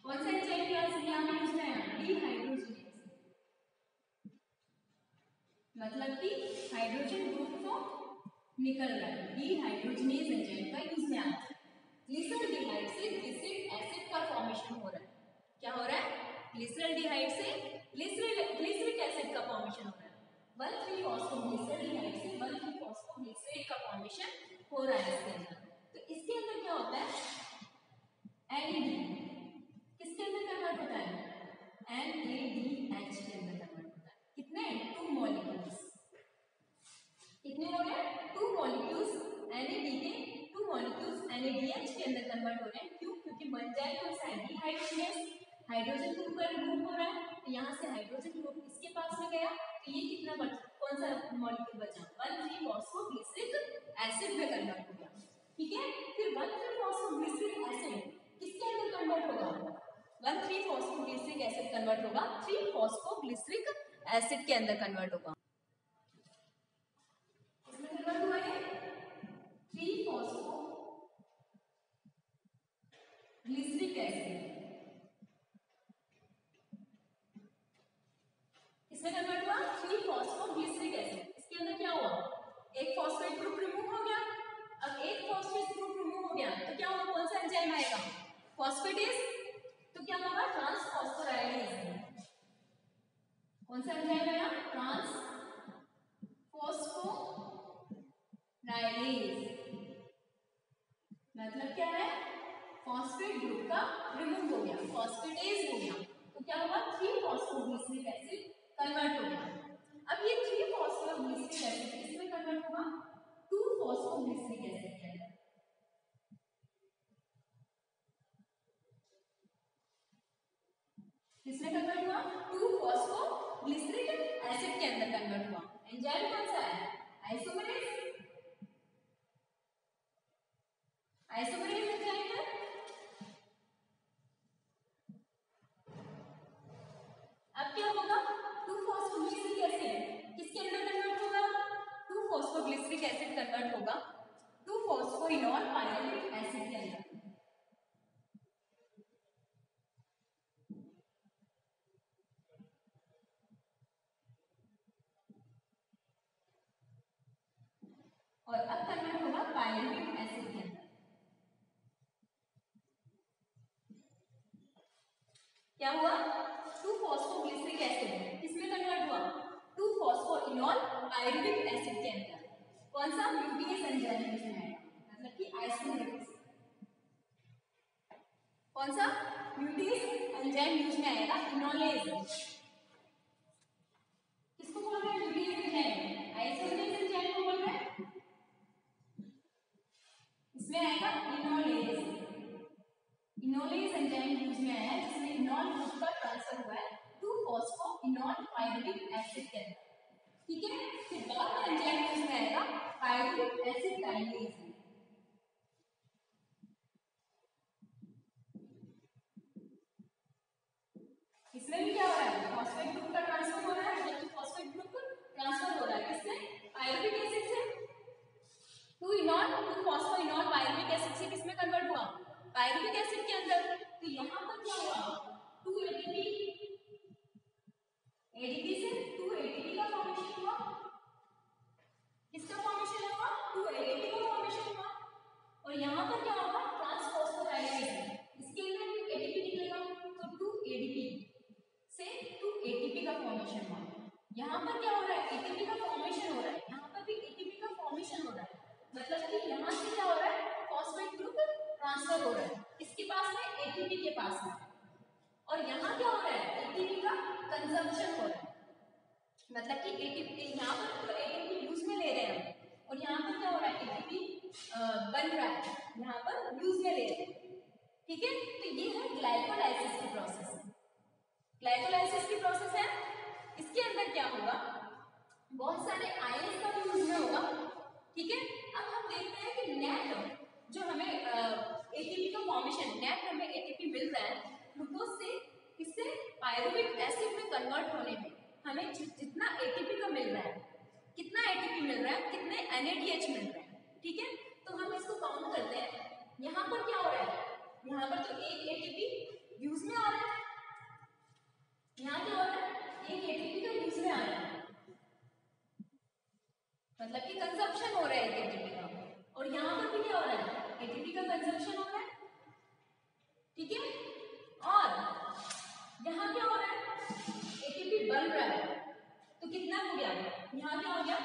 कौन सा एंजाइम यहाँ पे यूज में है? डिहाइड्रोजनेज। मतलब कि हाइड्रोजन ग्रुप को निकल रहा है, डिहाइड्रोजनेज एंजाइम का यूज में आता है। ग्लिसरॉल्डिहाइड से ग्लिसरिक एसिड का फॉर्मेशन हो रहा है। क्या हो रहा है? ग्लिसरॉल्डिहाइड से ग्लिसरिक एसिड का फॉर्मेशन हो रहा है। 1,3 फॉस्फोग्लिसरॉल्डिहाइड से 1,3 फॉस्फोग्लिसरेट का फॉर्मेशन हो रहा है इसके अंदर। तो इसके अंदर क्या होता है? NAD किसके अंदर कन्वर्ट होता है? NADH के अंदर कन्वर्ट होता है। कितने? 2 मॉलिक्यूल्स। NADH के अंदर कन्वर्ट हो रहे हैं। क्यों? क्योंकि बन जाए कौन सा डिहाइड्रोजनेस, हाइड्रोजन ग्रुप का रिमूव हो रहा है, तो यहाँ से हाइड्रोजन ग्रुप इसके पास में गया, तो ये कितना बचा, कौन सा मॉलिक्यूल बचा, 1,3-फॉस्फोग्लिसरिक एसिड में कन्वर्ट हो गया। ठीक है, फिर 1,3-फॉस्फोग्लिसरिक एसिड किसके अंदर कन्वर्ट होगा, 1,3-फॉस्फोग्लिसरिक एसिड कन्वर्ट होगा 3-फॉस्फोग्लिसरिक एसिड के अंदर कन्वर्ट होगा। इसमें कन्वर्ट हुआ है 3-फॉस्फोग्लिसरिक एसिड, इसमें कन्वर्ट हुआ 3-फॉस्फोग्लिसरिक एसिड। इसके अंदर क्या हुआ, एक फॉस्फेट ग्रुप रिमूव हो गया। अब एक फॉस्फेट ग्रुप रिमूव हो गया तो क्या होगा, कौन सा एंजाइम आएगा, फॉस्फेटेज, तो क्या होगा, ट्रांसफॉस्फोराइलेज। कौन सा एंजाइम आया, ट्रांसफॉस्फोराइलेज, मतलब क्या है, फॉस्फेट ग्रुप का रिमूव हो गया, फॉस्फेटेज हो गया, तो क्या होगा, 3-फॉस्फोग्लिसरिक एसिड कन्वर्ट हो गया। अब ये 3-फॉस्फोग्लिसरिक एसिड किसमें कन्वर्ट होगा, 2-फॉस्फोग्लिसरिक एसिड के अंदर। किसमें कन्वर्ट हुआ, 2-फॉस्फोग्लिसरिक एसिड के अंदर कन्वर्ट हुआ। एंजाइम कौन सा है, आइसोमरेज, आइसोमरेज एंजाइम है। अब क्या होगा, 2-फॉस्फोग्लिसरिक एसिड किसके अंदर कन्वर्ट होगा, 2-फॉस्फोग्लिसरिक एसिड कन्वर्ट होगा 2-फॉस्फोइनॉल पायरुविक एसिड के अंदर। और अब कन्वर्ट होगा पायरुविक एसिड के अंदर। क्या हुआ, 2-फॉस्फोग्लिसरिक एसिड किसमें कन्वर्ट हुआ, 2-फॉस्फोइनॉल पायरुविक एसिड के अंदर। कौन सा, म्यूटेज एंजाइम इसमें है, मतलब कि आइसोमरेज। कौन सा, म्यूटेज एंजाइम यूज में आएगा, इनोलेज। किसको बोल रहे हैं, म्यूटेज एंजाइम, आइसोमरेज एंजाइम को बोल रहे हैं। इसमें आएगा इनोलेज, इनोलेज एंजाइम यूज में आया है, जिसमें इनॉल ग्रुप का ट्रांसफर हुआ है 2-फॉस्फोइनॉल पायरुविक एसिड के अंदर। ठीक है, फिर बाद में एंजाइम यूज में आएगा पायरुविक एसिड काइनेज। इसमें भी क्या हो रहा है, फॉस्फेट ग्रुप का ट्रांसफर हो रहा है, जबकि फॉस्फेट ग्रुप ट्रांसफर हो रहा है किससे, पायरुविक एसिड से, 2-फॉस्फोइनॉल पायरुविक एसिड से किसमें कन्वर्ट हुआ, पायरुविक एसिड के अंदर। तो यहाँ पर क्या हुआ, 2 ATP, ADP से 2 ATP का फॉर्मेशन हुआ। किसका फॉर्मेशन हुआ, 2 ATP का फॉर्मेशन हुआ। और यहाँ पर क्या होगा, ट्रांसफॉस्फोराइलेशन, इसके अंदर भी ATP निकलेगा, तो 2 ADP से 2 ATP का फॉर्मेशन हुआ। यहाँ पर क्या हो रहा है, ATP का फॉर्मेशन हो रहा है, यहाँ पर भी ATP का फॉर्मेशन हो रहा है, मतलब कि यहाँ से क्या हो रहा है, फॉस्फेट ग्रुप ट्रांसफर हो रहा है, इसके पास में ATP के पास में, और यहाँ क्या हो रहा है, ATP का कंजम्पशन हो रहा है, मतलब कि ATP यहाँ पर तो ATP यूज में ले रहे हैं, और यहाँ पर क्या हो रहा है, ATP बन रहा है, यहाँ पर यूज में ले रहे हैं। ठीक है, तो ये है ग्लाइकोलाइसिस की प्रोसेस, ग्लाइकोलाइसिस की प्रोसेस है। इसके अंदर क्या होगा, बहुत सारे आयंस का भी यूज में होगा। ठीक है, अब हम देखते हैं कि नेट जो हमें एटीपी का फॉर्मेशन, नेट हमें एटीपी मिल रहा है ग्लूकोज से, किससे, पायरुविक एसिड में कन्वर्ट होने में हमें जितना एटीपी का मिल रहा है, कितना एटीपी मिल रहा है, कितने NADH मिल रहे हैं। ठीक है, तो हम इसको काउंट करते हैं। यहाँ पर क्या हो रहा है, यहाँ पर तो एक एटीपी यूज में आ रहा है, यहाँ क्या हो रहा है, एक एटीपी का यूज में आ रहा है, मतलब कि कंजप्शन हो रहा है एक एटीपी का, और यहाँ पर भी क्या हो रहा है, एटीपी का कंजप्शन हो रहा है। ठीक है, और यहाँ क्या हो रहा है, एटीपी बन रहा है, तो कितना हो गया, यहाँ क्या हो गया,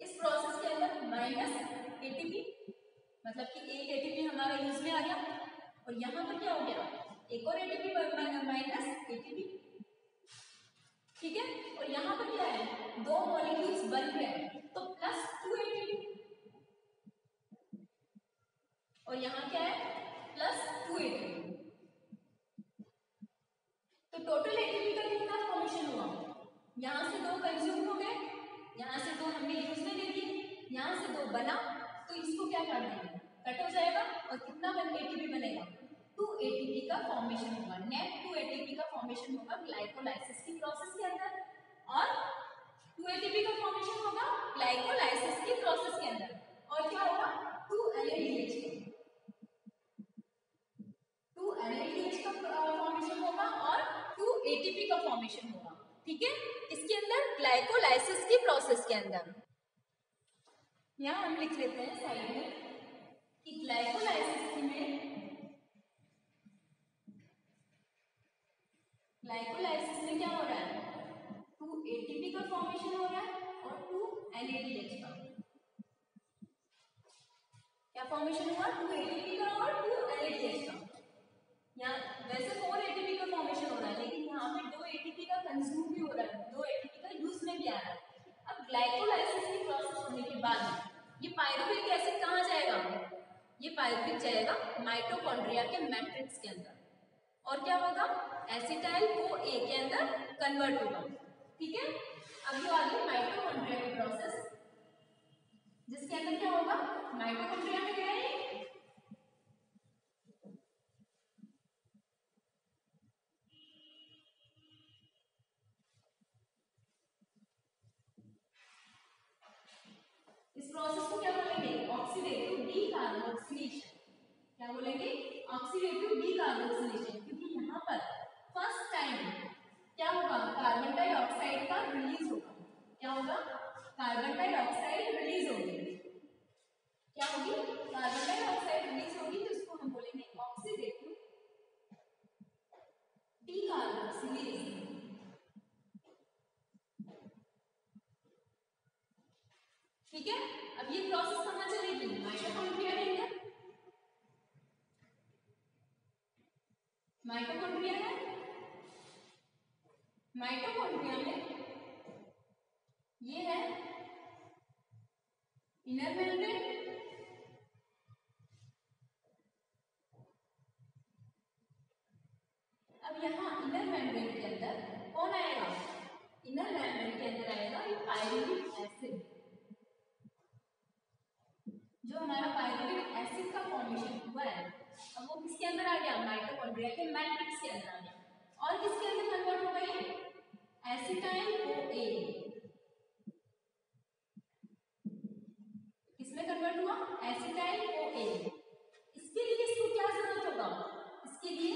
इस प्रोसेस के अंदर माइनस एटीपी, मतलब कि एक एटीपी हमारा यूज में आ गया, और यहाँ पर क्या हो गया, एक और एटीपी माइनस एटीपी। ठीक है, और यहाँ पर क्या है, 2 मॉलिक्यूल्स बन रहे हैं, तो +2 ATP। बना तो इसको क्या कर देंगे, कट हो जाएगा और कितना एटीपी बनेगा, 2 एटीपी का फॉर्मेशन होगा। नेट 2 एटीपी का फॉर्मेशन होगा ग्लाइकोलाइसिस की प्रोसेस के अंदर, और 2 एटीपी का फॉर्मेशन होगा ग्लाइकोलाइसिस की प्रोसेस के अंदर, और क्या होगा 2 NADH का फॉर्मेशन होगा और 2 एटीपी का फॉर्मेशन होगा। ठीक है, इसके अंदर ग्लाइकोलाइसिस की प्रोसेस के अंदर यहाँ हम लिख लेते हैं साइड में कि ग्लाइकोलाइसिस में क्या हो रहा है, 2 एटीपी का फॉर्मेशन हो रहा है और 2 NADH का क्या फॉर्मेशन हुआ, 2 एटीपी का और 2 NADH का। यहाँ वैसे 4 एटीपी का फॉर्मेशन हो रहा है, लेकिन यहाँ पे 2 एटीपी का कंज्यूम भी हो रहा है, 2 एटीपी का यूज में भी आ रहा है। अब ग्लाइकोलाइसिस की प्रोसेस होने के बाद ये पायरुविक एसिड कहाँ जाएगा, ये पायरुविक जाएगा माइटोकॉन्ड्रिया के मैट्रिक्स के अंदर, और क्या होगा एसिटाइल CoA के अंदर कन्वर्ट होगा। ठीक है, अब जो आगे माइटोकॉन्ड्रिया की प्रोसेस, जिसके अंदर क्या होगा, माइटोकॉन्ड्रिया में क्या है, इस प्रोसेस को क्या बोलेंगे, ऑक्सीडेटिव डीकार्बोक्सिलेशन। क्या बोलेंगे, ऑक्सीडेटिव डीकार्बोक्सिलेशन, क्योंकि यहाँ पर फर्स्ट टाइम क्या होगा, कार्बन डाइऑक्साइड का रिलीज होगा। क्या होगा, कार्बन डाइऑक्साइड रिलीज होगी। क्या होगी, कार्बन डाइऑक्साइड रिलीज होगी, तो इसको हम बोलेंगे ऑक्सीडेटिव डीकार्बोक्सिलेशन। ठीक है, अब ये प्रोसेस कहाँ चलेगी, माइटोकॉन्ड्रिया के अंदर। माइटोकॉन्ड्रिया है, माइटोकॉन्ड्रिया में ये है इनर मेम्ब्रेन, अब यहाँ इनर मेम्ब्रेन के अंदर कौन आएगा, इनर मेम्ब्रेन के अंदर आएगा ये पायरुविक एसिड, जो हमारा पायरुविक एसिड का फॉर्मेशन हुआ है, अब वो किसके अंदर आ गया, माइटोकॉन्ड्रिया के मैट्रिक्स के अंदर आ गया, और किसके अंदर कन्वर्ट हो गई, एसिटाइल CoA, किसमें कन्वर्ट हुआ, एसिटाइल CoA। इसके लिए इसको क्या जरूरत होगा, इसके लिए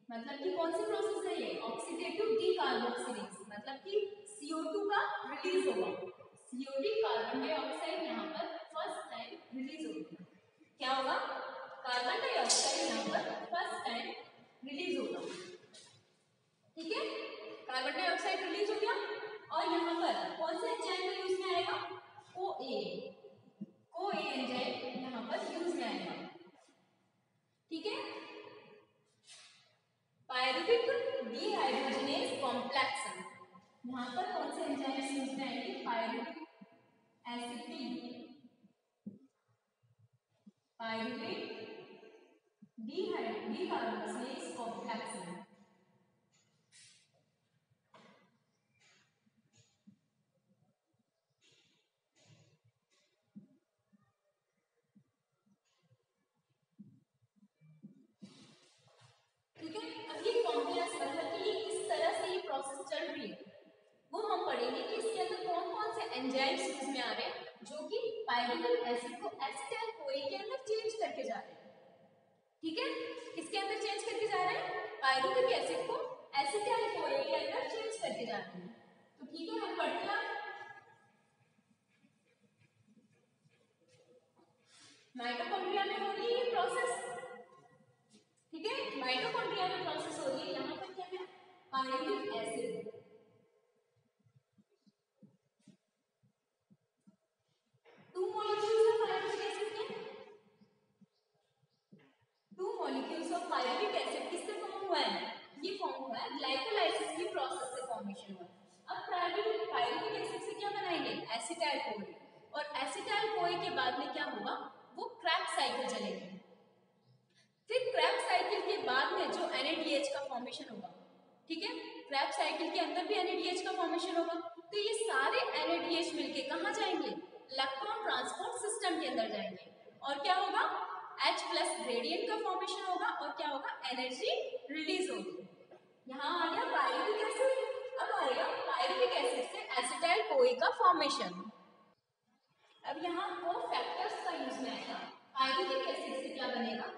मतलब कि कौन सी प्रोसेस है ये, ऑक्सीडेटिव डीकार्बोक्सिलेशन, मतलब कि CO2 का रिलीज होगा, CO2 कार्बन डाइऑक्साइड यहाँ पर फर्स्ट टाइम रिलीज होगा। क्या होगा, कार्बन डाइऑक्साइड यहाँ पर फर्स्ट टाइम रिलीज होगा। ठीक है, कार्बन डाइऑक्साइड रिलीज हो गया, और यहाँ पर कौन सा एंजाइम का यूज में आएगा, CoA एंजाइम यहाँ पर यूज में आएगा। ठीक है, पायरुविक डीहाइड्रोजनेज कॉम्प्लेक्स, यहाँ पर कौन से एंजाइम्स यूज में आएंगे, pyruvic acid, pyruvate decarboxylase complex में। ठीक है, अब ये कॉम्प्लेक्स मतलब कि ये किस तरह से ये प्रोसेस चल रही है वो हम पढ़ेंगे कि इसके अंदर कौन कौन से एंजाइम्स यूज में आ रहे हैं, जो कि पायरुविक एसिड को एसिटाइल CoA के अंदर चेंज करके जा रहे हैं। ठीक है, किसके अंदर चेंज करके जा रहे हैं, पायरुविक एसिड को एसिटाइल CoA के अंदर चेंज करके जा रहे हैं। तो ठीक है, हम पढ़ते हैं माइटोकॉन्ड्रिया में हो रही है ये प्रोसेस। ठीक है, माइटोकॉन्ड्रिया में प्रोसेस हो रही है, यहाँ पर क्या है, pyruvic acid, two molecules of pyruvic acid के, two molecules of pyruvic acid किससे फॉर्म हुआ है, ये फॉर्म हुआ है ग्लाइकोलाइसिस की प्रोसेस से फॉर्मेशन हुआ है। अब पायरुविक एसिड से क्या बनाएंगे, एसिटाइल CoA, और एसिटाइल CoA के बाद में क्या होगा, वो क्रैब्स साइकिल चलेगी। फिर क्रैब्स साइकिल के बाद में जो NADH का फॉर्मेशन होगा, ठीक है, क्रैब्स साइकिल के अंदर भी NADH का फॉर्मेशन होगा, तो ये सारे NADH मिलके कहाँ जाएंगे, इलेक्ट्रॉन ट्रांसपोर्ट अंदर जाएंगे और क्या होगा, H प्लस ग्रेडियंट का फॉर्मेशन होगा और क्या होगा, एनर्जी रिलीज होगी। यहाँ आ गया पायरुविक एसिड, अब आएगा पायरुविक एसिड से एसिटाइल कोई का फॉर्मेशन। अब यहाँ को फैक्टर्स का यूज में आएगा। पायरुविक एसिड से क्या बनेगा,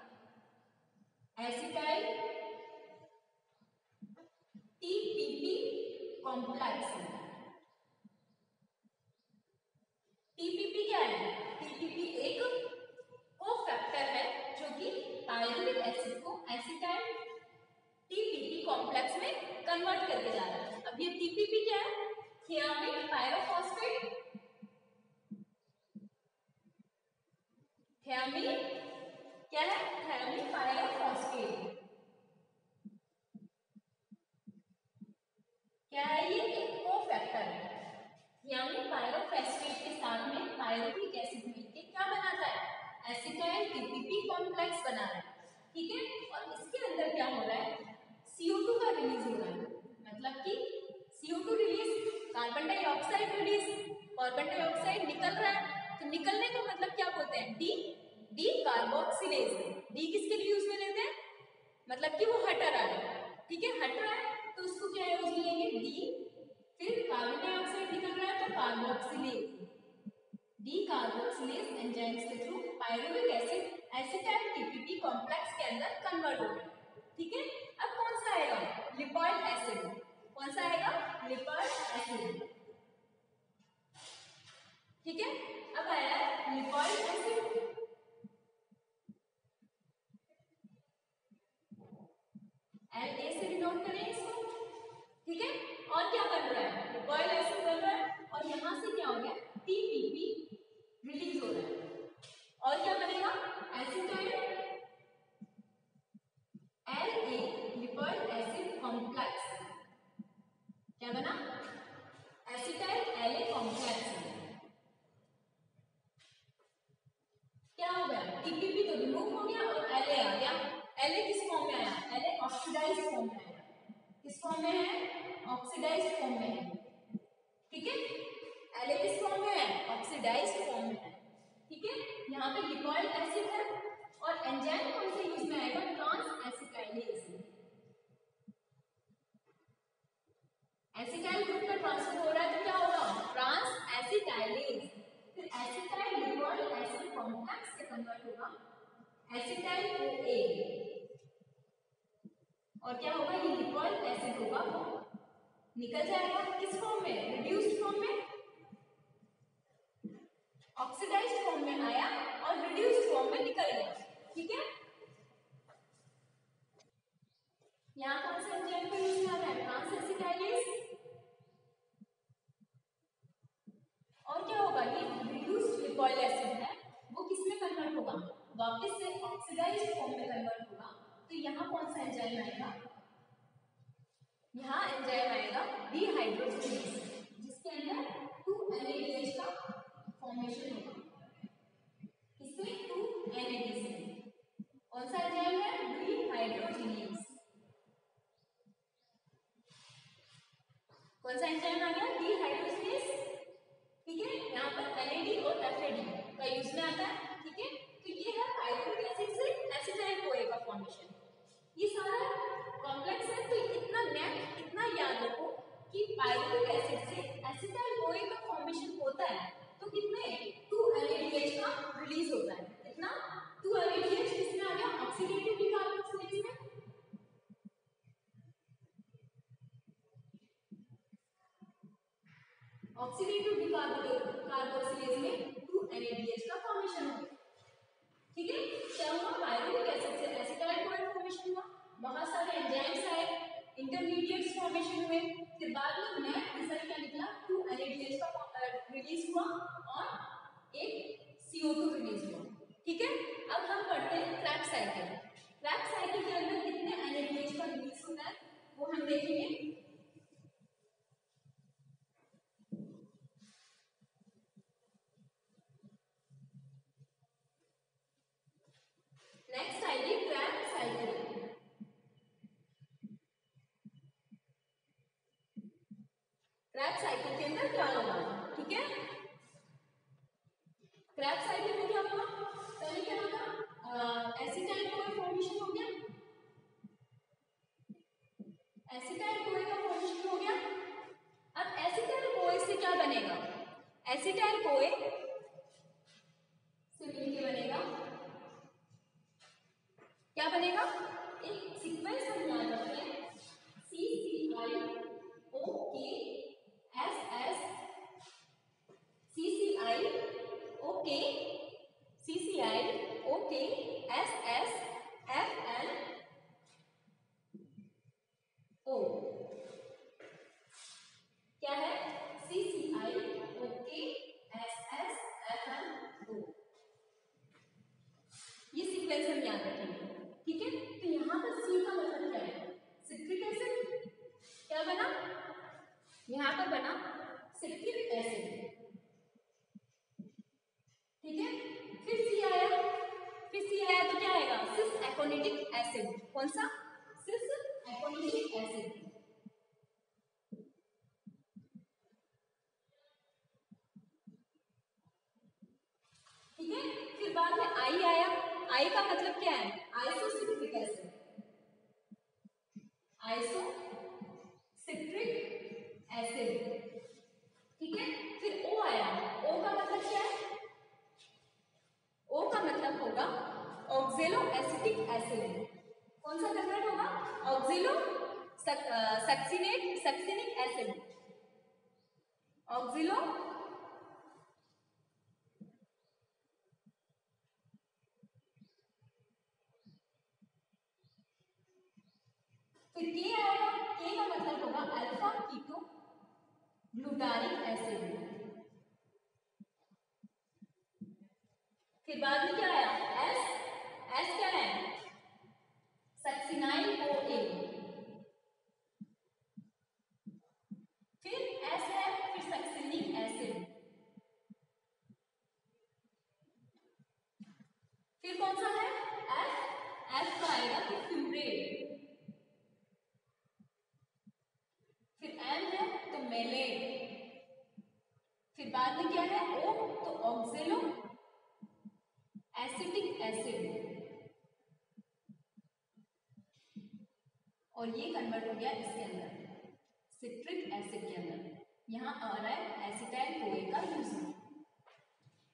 एसिटाइल TPP कॉम्प्लेक्स। TPP क्या है, TPP एक कोफैक्टर है जो कि पायरुविक एसिड को एसिटाइल TPP कॉम्प्लेक्स में कन्वर्ट करके जा रहा है। अब ये TPP क्या है, थियामिन पायरोफॉस्फेट, थियामिन क्या है, थियामिन पायरोफॉस्फेट क्या है, ये एक कोफैक्टर है। थियामिन पायरोफॉस्फेट के साथ में पायरुविक एसिड मिलकर क्या बनाता है, एसिटाइल TPP कॉम्प्लेक्स बना रहा है, ठीक है। और इसके अंदर क्या हो रहा है, CO2 का रिलीज हो रहा है, मतलब कि CO2 release, carbon dioxide release, carbon dioxide निकल रहा है, तो निकलने का मतलब क्या बोलते हैं, डी कार्बोक्सिलेज। डी किसके लिए यूज में लेते हैं, मतलब कि वो हट रहा है, ठीक है, हट रहा है तो उसको क्या यूज में लेंगे, डी, फिर कार्बन डाइऑक्साइड निकल रहा है तो कार्बोक्सिलेज, डी कार्बोक्सिलेज एंजाइम्स के through pyruvic acid acetyl TPP complex के अंदर कन्वर्ट हो गया, ठीक है। अब कौन सा आएगा, लिपोइक एसिड, कौन सा आएगा, लिपोइक एसिड, ठीक है। अब आया लिपोइक एसिड, La से डिनोट करें इसको, ठीक है। और क्या बन रहा है, लिपोइक एसिड बन रहा है और यहां से क्या हो गया, TPP रिलीज हो रहा है और क्या बनेगा, acetyl La lipoic acid complex, क्या बना, एसिटाइल La कॉम्प्लेक्स। क्या हो गया, TPP तो रिमूव हो गया और La आ गया। La किस फॉर्म में आया, La ऑक्सीडाइज्ड फॉर्म में आया, किस फॉर्म में है, ऑक्सीडाइज्ड फॉर्म में है, ठीक है। La किस फॉर्म में है, ऑक्सीडाइज्ड फॉर्म में है, ठीक है। यहाँ पे लिपोइक एसिड है और एंजाइम कौन से यूज में आएगा, ट्रांस एसिटाइलेज, एसिटाइल ग्रुप में ट्रांसफर हो रहा है तो क्या होगा, ट्रांस एसिटाइलेज, फिर एसिटाइल लिपोइक एसिड कॉम्प्लेक्स से कन्वर्ट होगा एसिटाइल CoA और क्या होगा, ये लिपोइक एसिड होगा वो निकल जाएगा किस फॉर्म में, रिड्यूस्ड फॉर्म में, ऑक्सीडाइज्ड फॉर्म में आया और रिड्यूस्ड फॉर्म में निकल गया, ठीक है। यहाँ कौन सा एंजाइम का यूज में आ रहा है, ट्रांस एसिटाइलेज, और क्या होगा, ये रिड्यूस्ड लिपोइक एसिड है वो किसमें कन्वर्ट होगा, वापस से ऑक्सीडाइज्ड फॉर्म में कन्वर्ट होगा। तो यहाँ कौन सा एंजाइम आएगा, यहाँ एंजाइम आएगा डिहाइड्रोजिनेज, जिसके अंदर 2NADH का फॉर्मेशन होगा, इससे 2NAD से, कौन सा एंजाइम है, डिहाइड्रोजिनेज, कौन सा एंजाइम आ गया, डिहाइड्रोजिनेज, ठीक है। यहाँ पर NAD और FAD का यूज में आता है, ठीक है। तो ये है पायरुविक एसिड से एसिटाइल CoA का फॉर्मेशन, ये सारा कॉम्प्लेक्स है। तो इतना नेट इतना याद रखो कि पायरुविक एसिड से एसिटाइल CoA का फॉर्मेशन होता है तो कितने 2NADH का रिलीज होता है, कितना 2NADH किसमें आ गया, ऑक्सीडेटिव डिकार्बोक्सिलेज में, ऑक्सीडेटिव डिकार्बोक्सिलेज में 2NADH का फॉर्मेशन हो गया, ठीक है। क्या हुआ, पायरुविक एसिड से एसिटाइल CoA फॉर्मेशन हुआ, बहुत सारे एंजाइम्स आए, इंटरमीडिएट्स फॉर्मेशन हुए, फिर बाद में नेट रिजल्ट क्या निकला, 2NADH का रिलीज हुआ और एक CO2 रिलीज हुआ, ठीक है। अब हम पढ़ते हैं क्रैब्स साइकिल। क्रैब्स साइकिल के अंदर कितने NADH का रिलीज होता है वो हम देखेंगे। नेक्स्ट आएगी क्रैब्स साइकिल। क्रैब्स साइकिल के अंदर क्या होगा, ठीक है। क्रैब्स साइकिल में क्या होगा, एसिटाइल कोए से मिलके बनेगा, क्या बनेगा, एक सीक्वेंस हम याद रखते हैं, CCIOKSSCCIOKSSFNO क्या है, CCIOKSSFNO, ये सीक्वेंस हम याद रखेंगे, ठीक है। तो यहाँ पर सी का मतलब क्या है, सिट्रिक एसिड, क्या बना, यहाँ पर बना सिट्रिक एसिड, ठीक है। फिर सी आया, तो क्या आएगा, सिस एकोनिटिक एसिड, कौन सा, सिस एकोनिटिक एसिड, ठीक है। फिर बाद में आई आया, आई का मतलब क्या है, आइसोसिट्रिक एसिड, आइसोसिट्रिक एसिड, ठीक है। फिर ओ आया, ओ का मतलब क्या है, ओ का मतलब होगा ऑक्जेलो एसिटिक एसिड, कौन सा कन्वर्ट होगा, ऑक्जेलो सक्सिनिक एसिड, ऑक्जेलो फिर के आएगा, के का मतलब होगा अल्फा कीटो ग्लूटारिक एसिड, फिर बाद में क्या आया, एस, एस क्या है, सक्सिनाइल OA, फिर एस है, फिर सक्सिनिक एसिड, फिर कौन सा है, एफ, एफ का आएगा तो फ्यूरेट, फिर एम है तो मेलेट, फिर बाद में क्या है, ओ तो ऑक्जेलो एसिटिक एसिड, और ये कन्वर्ट हो गया इसके अंदर सिट्रिक एसिड के अंदर, यहाँ आ रहा है एसिटाइल कोए का यूज।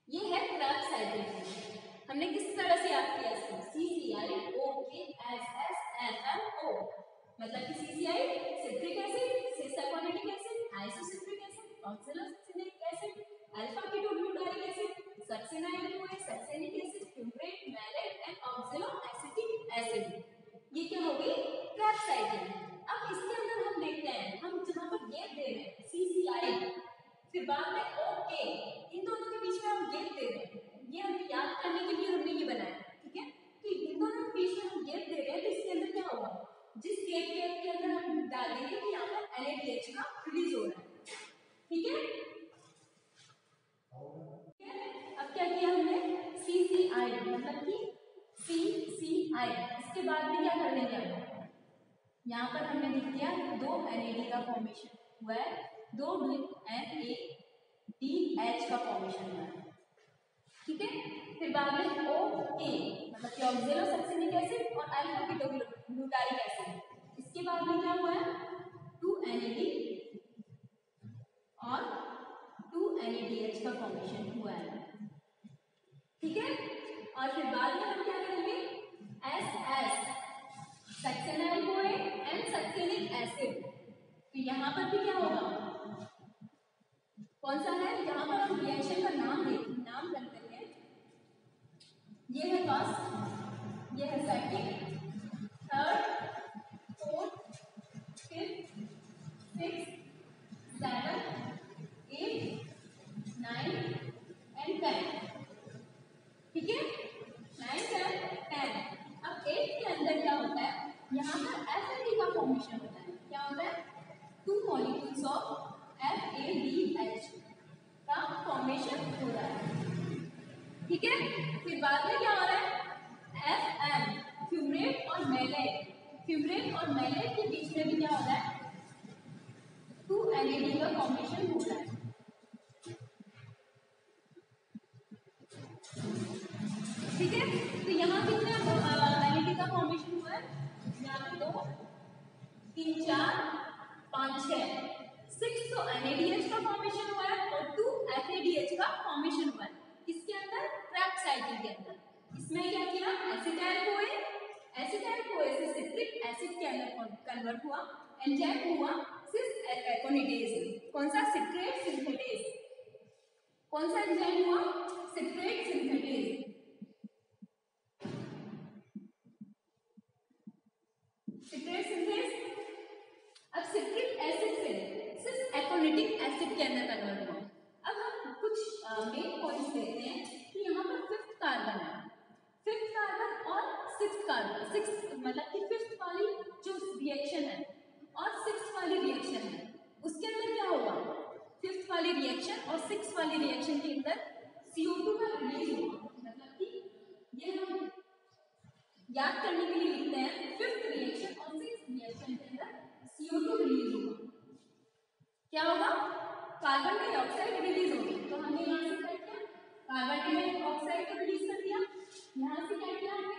ये है क्रेब्स साइक्लिक, हमने किस तरह से याद किया इसको, CCIOKSSFNO, मतलब कि CCI citric acid, cis aconitic acid, isocitric acid, oxalosuccinic acid, alpha ketoglutaric acid, succinyl CoA, succinic acid, fumarate, malate and oxaloacetic acid, ये क्या हो गई क्रेब्स साइक्लिक। अब इसके अंदर हम देखते हैं, हम जहां पर गैप दे रहे हैं CCI, फिर बाद में ओके, इन दोनों के बीच में हम गैप दे रहे हैं, ये हमें याद करने के लिए हमने ये बनाया, ठीक है। तो इन दोनों के बीच में हम गैप दे रहे हैं, तो इसके अंदर क्या होगा, जिस गैप के अंदर हम डालेंगे कि यहाँ पर NADH का रिलीज हो रहा है, ठीक है। अब क्या किया हमने, CCI मतलब कि CCI, इसके बाद में क्या कर लेंगे, हम यहाँ पर हमने लिख दिया 2 NAD का फॉर्मेशन हुआ है, 2 NADH का फॉर्मेशन हुआ है, ठीक है। फिर बाद में OK मतलब कि ऑक्सैलो सक्सिनिक एसिड और अल्फा कीटोग्लूटारिक एसिड, इसके बाद में क्या हुआ है, 2 NAD और 2 NADH का फॉर्मेशन हुआ है, ठीक है। और फिर बाद में हम क्या करेंगे, SS सक्सिनाइल कोए एंड सक्सिनिक एसिड, तो यहाँ पर भी क्या होगा, कौन सा है, यहाँ पर हम रिएक्शन का नाम करते हैं, ये है फर्स्ट, ये है second, third, fourth, fifth, sixth, 7, 8, 9 and 10, ठीक है, 9, 10, 10। अब 8 के अंदर क्या होता है, यहाँ पर FAD का फॉर्मेशन होता है, क्या होता है, 2 मॉलिक्यूल्स ऑफ FADH का फॉर्मेशन हो रहा है, ठीक है। फिर बाद में क्या हो रहा है, FM फ्यूमेट और मैलेट, फ्यूमेट और मैलेट के बीच में भी क्या हो रहा है, 2 NAD का फॉर्मेशन हो रहा है, ठीक है। तो यहाँ कितने NAD का फॉर्मेशन हुआ है, यहाँ पे 2, 3, 4, 5, 6, 6 तो NADH का फॉर्मेशन हुआ है और 2 FADH इसमें क्या किया, एसिटाइल कोए से सिट्रिक एसिड के अंदर कन्वर्ट हुआ, एंजाइम हुआ सिस एकोनिडेज। कौन सा, सिट्रेट सिंथेटेज। कौन सा एंजाइम हुआ, सिट्रेट सिंथेटेज। Citrate synthase. अब सिट्रिक एसिड से सिस एकोनिटिक एसिड के अंदर कन्वर्ट हुआ। अब हम कुछ मेन पॉइंट्स देखते हैं कि यहाँ पर फिफ्थ कार्बन है, फिफ्थ कार्बन और सिक्स्थ कार्बन, सिक्स मतलब कि फिफ्थ वाली जो रिएक्शन है और सिक्स्थ वाली रिएक्शन है उसके अंदर क्या होगा, फिफ्थ वाली रिएक्शन और सिक्स्थ वाली रिएक्शन के अंदर CO2 का रिलीज होगा। मतलब कि ये हम याद करने के लिए लिखते हैं, फिफ्थ रिएक्शन और सिक्स्थ रिएक्शन के अंदर CO2 रिलीज होगा। क्या होगा, कार्बन डाइऑक्साइड रिलीज होगी। तो हमने यहाँ से क्या किया, कार्बन डाइऑक्साइड को रिलीज कर दिया, यहाँ से क्या किया हमने,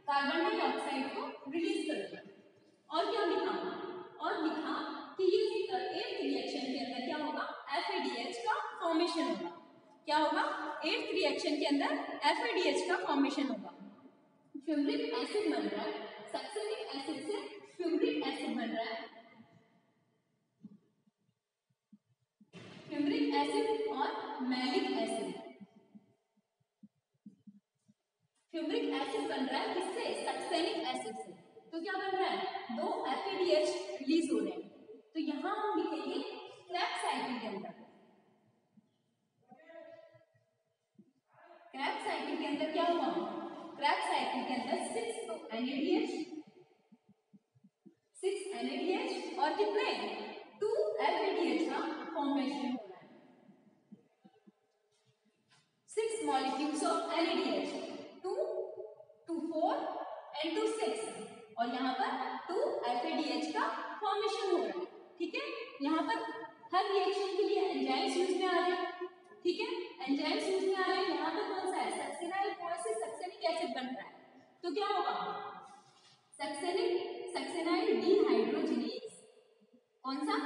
कार्बन डाइऑक्साइड को रिलीज कर दिया। और क्या लिखा, और लिखा कि ये एट्थ रिएक्शन के अंदर क्या होगा, FADH का फॉर्मेशन होगा। क्या होगा, एट्थ रिएक्शन के अंदर FADH का फॉर्मेशन होगा। फ्यूमरिक एसिड बन रहा है, सक्सेनिक एसिड से फ्यूमरिक एसिड बन रहा है, फ्यूमरिक एसिड और मैलिक एसिड। फ्यूमरिक एसिड बन रहा है किससे, सक्सेनिक एसिड से। तो क्या बन रहा है, दो FADH रिलीज हो रहे हैं। तो यहां हम लिखेंगे क्रेब्स साइकिल के अंदर, क्रेब्स साइकिल के अंदर क्या हुआ, क्रेब्स साइकिल के अंदर 6 NADH और कितने 2 FADH का फॉर्मेशन हो रहा है। 6 molecules of NADH, 2 4 and 2 6, और यहाँ पर 2 FADH का फॉर्मेशन हो रहा है। ठीक है, यहाँ पर हर रिएक्शन के लिए एंजाइम्स यूज में आ रहे हैं। ठीक है, एंजाइम्स यूज में आ रहे हैं। यहाँ पर कौन सा है, सक्सेनाइल कोए से सक्सेनिक एसिड बन रहा है। तो क्या होगा, सक्सेनाइल डिहाइड्रोजिनेज। कौन सा,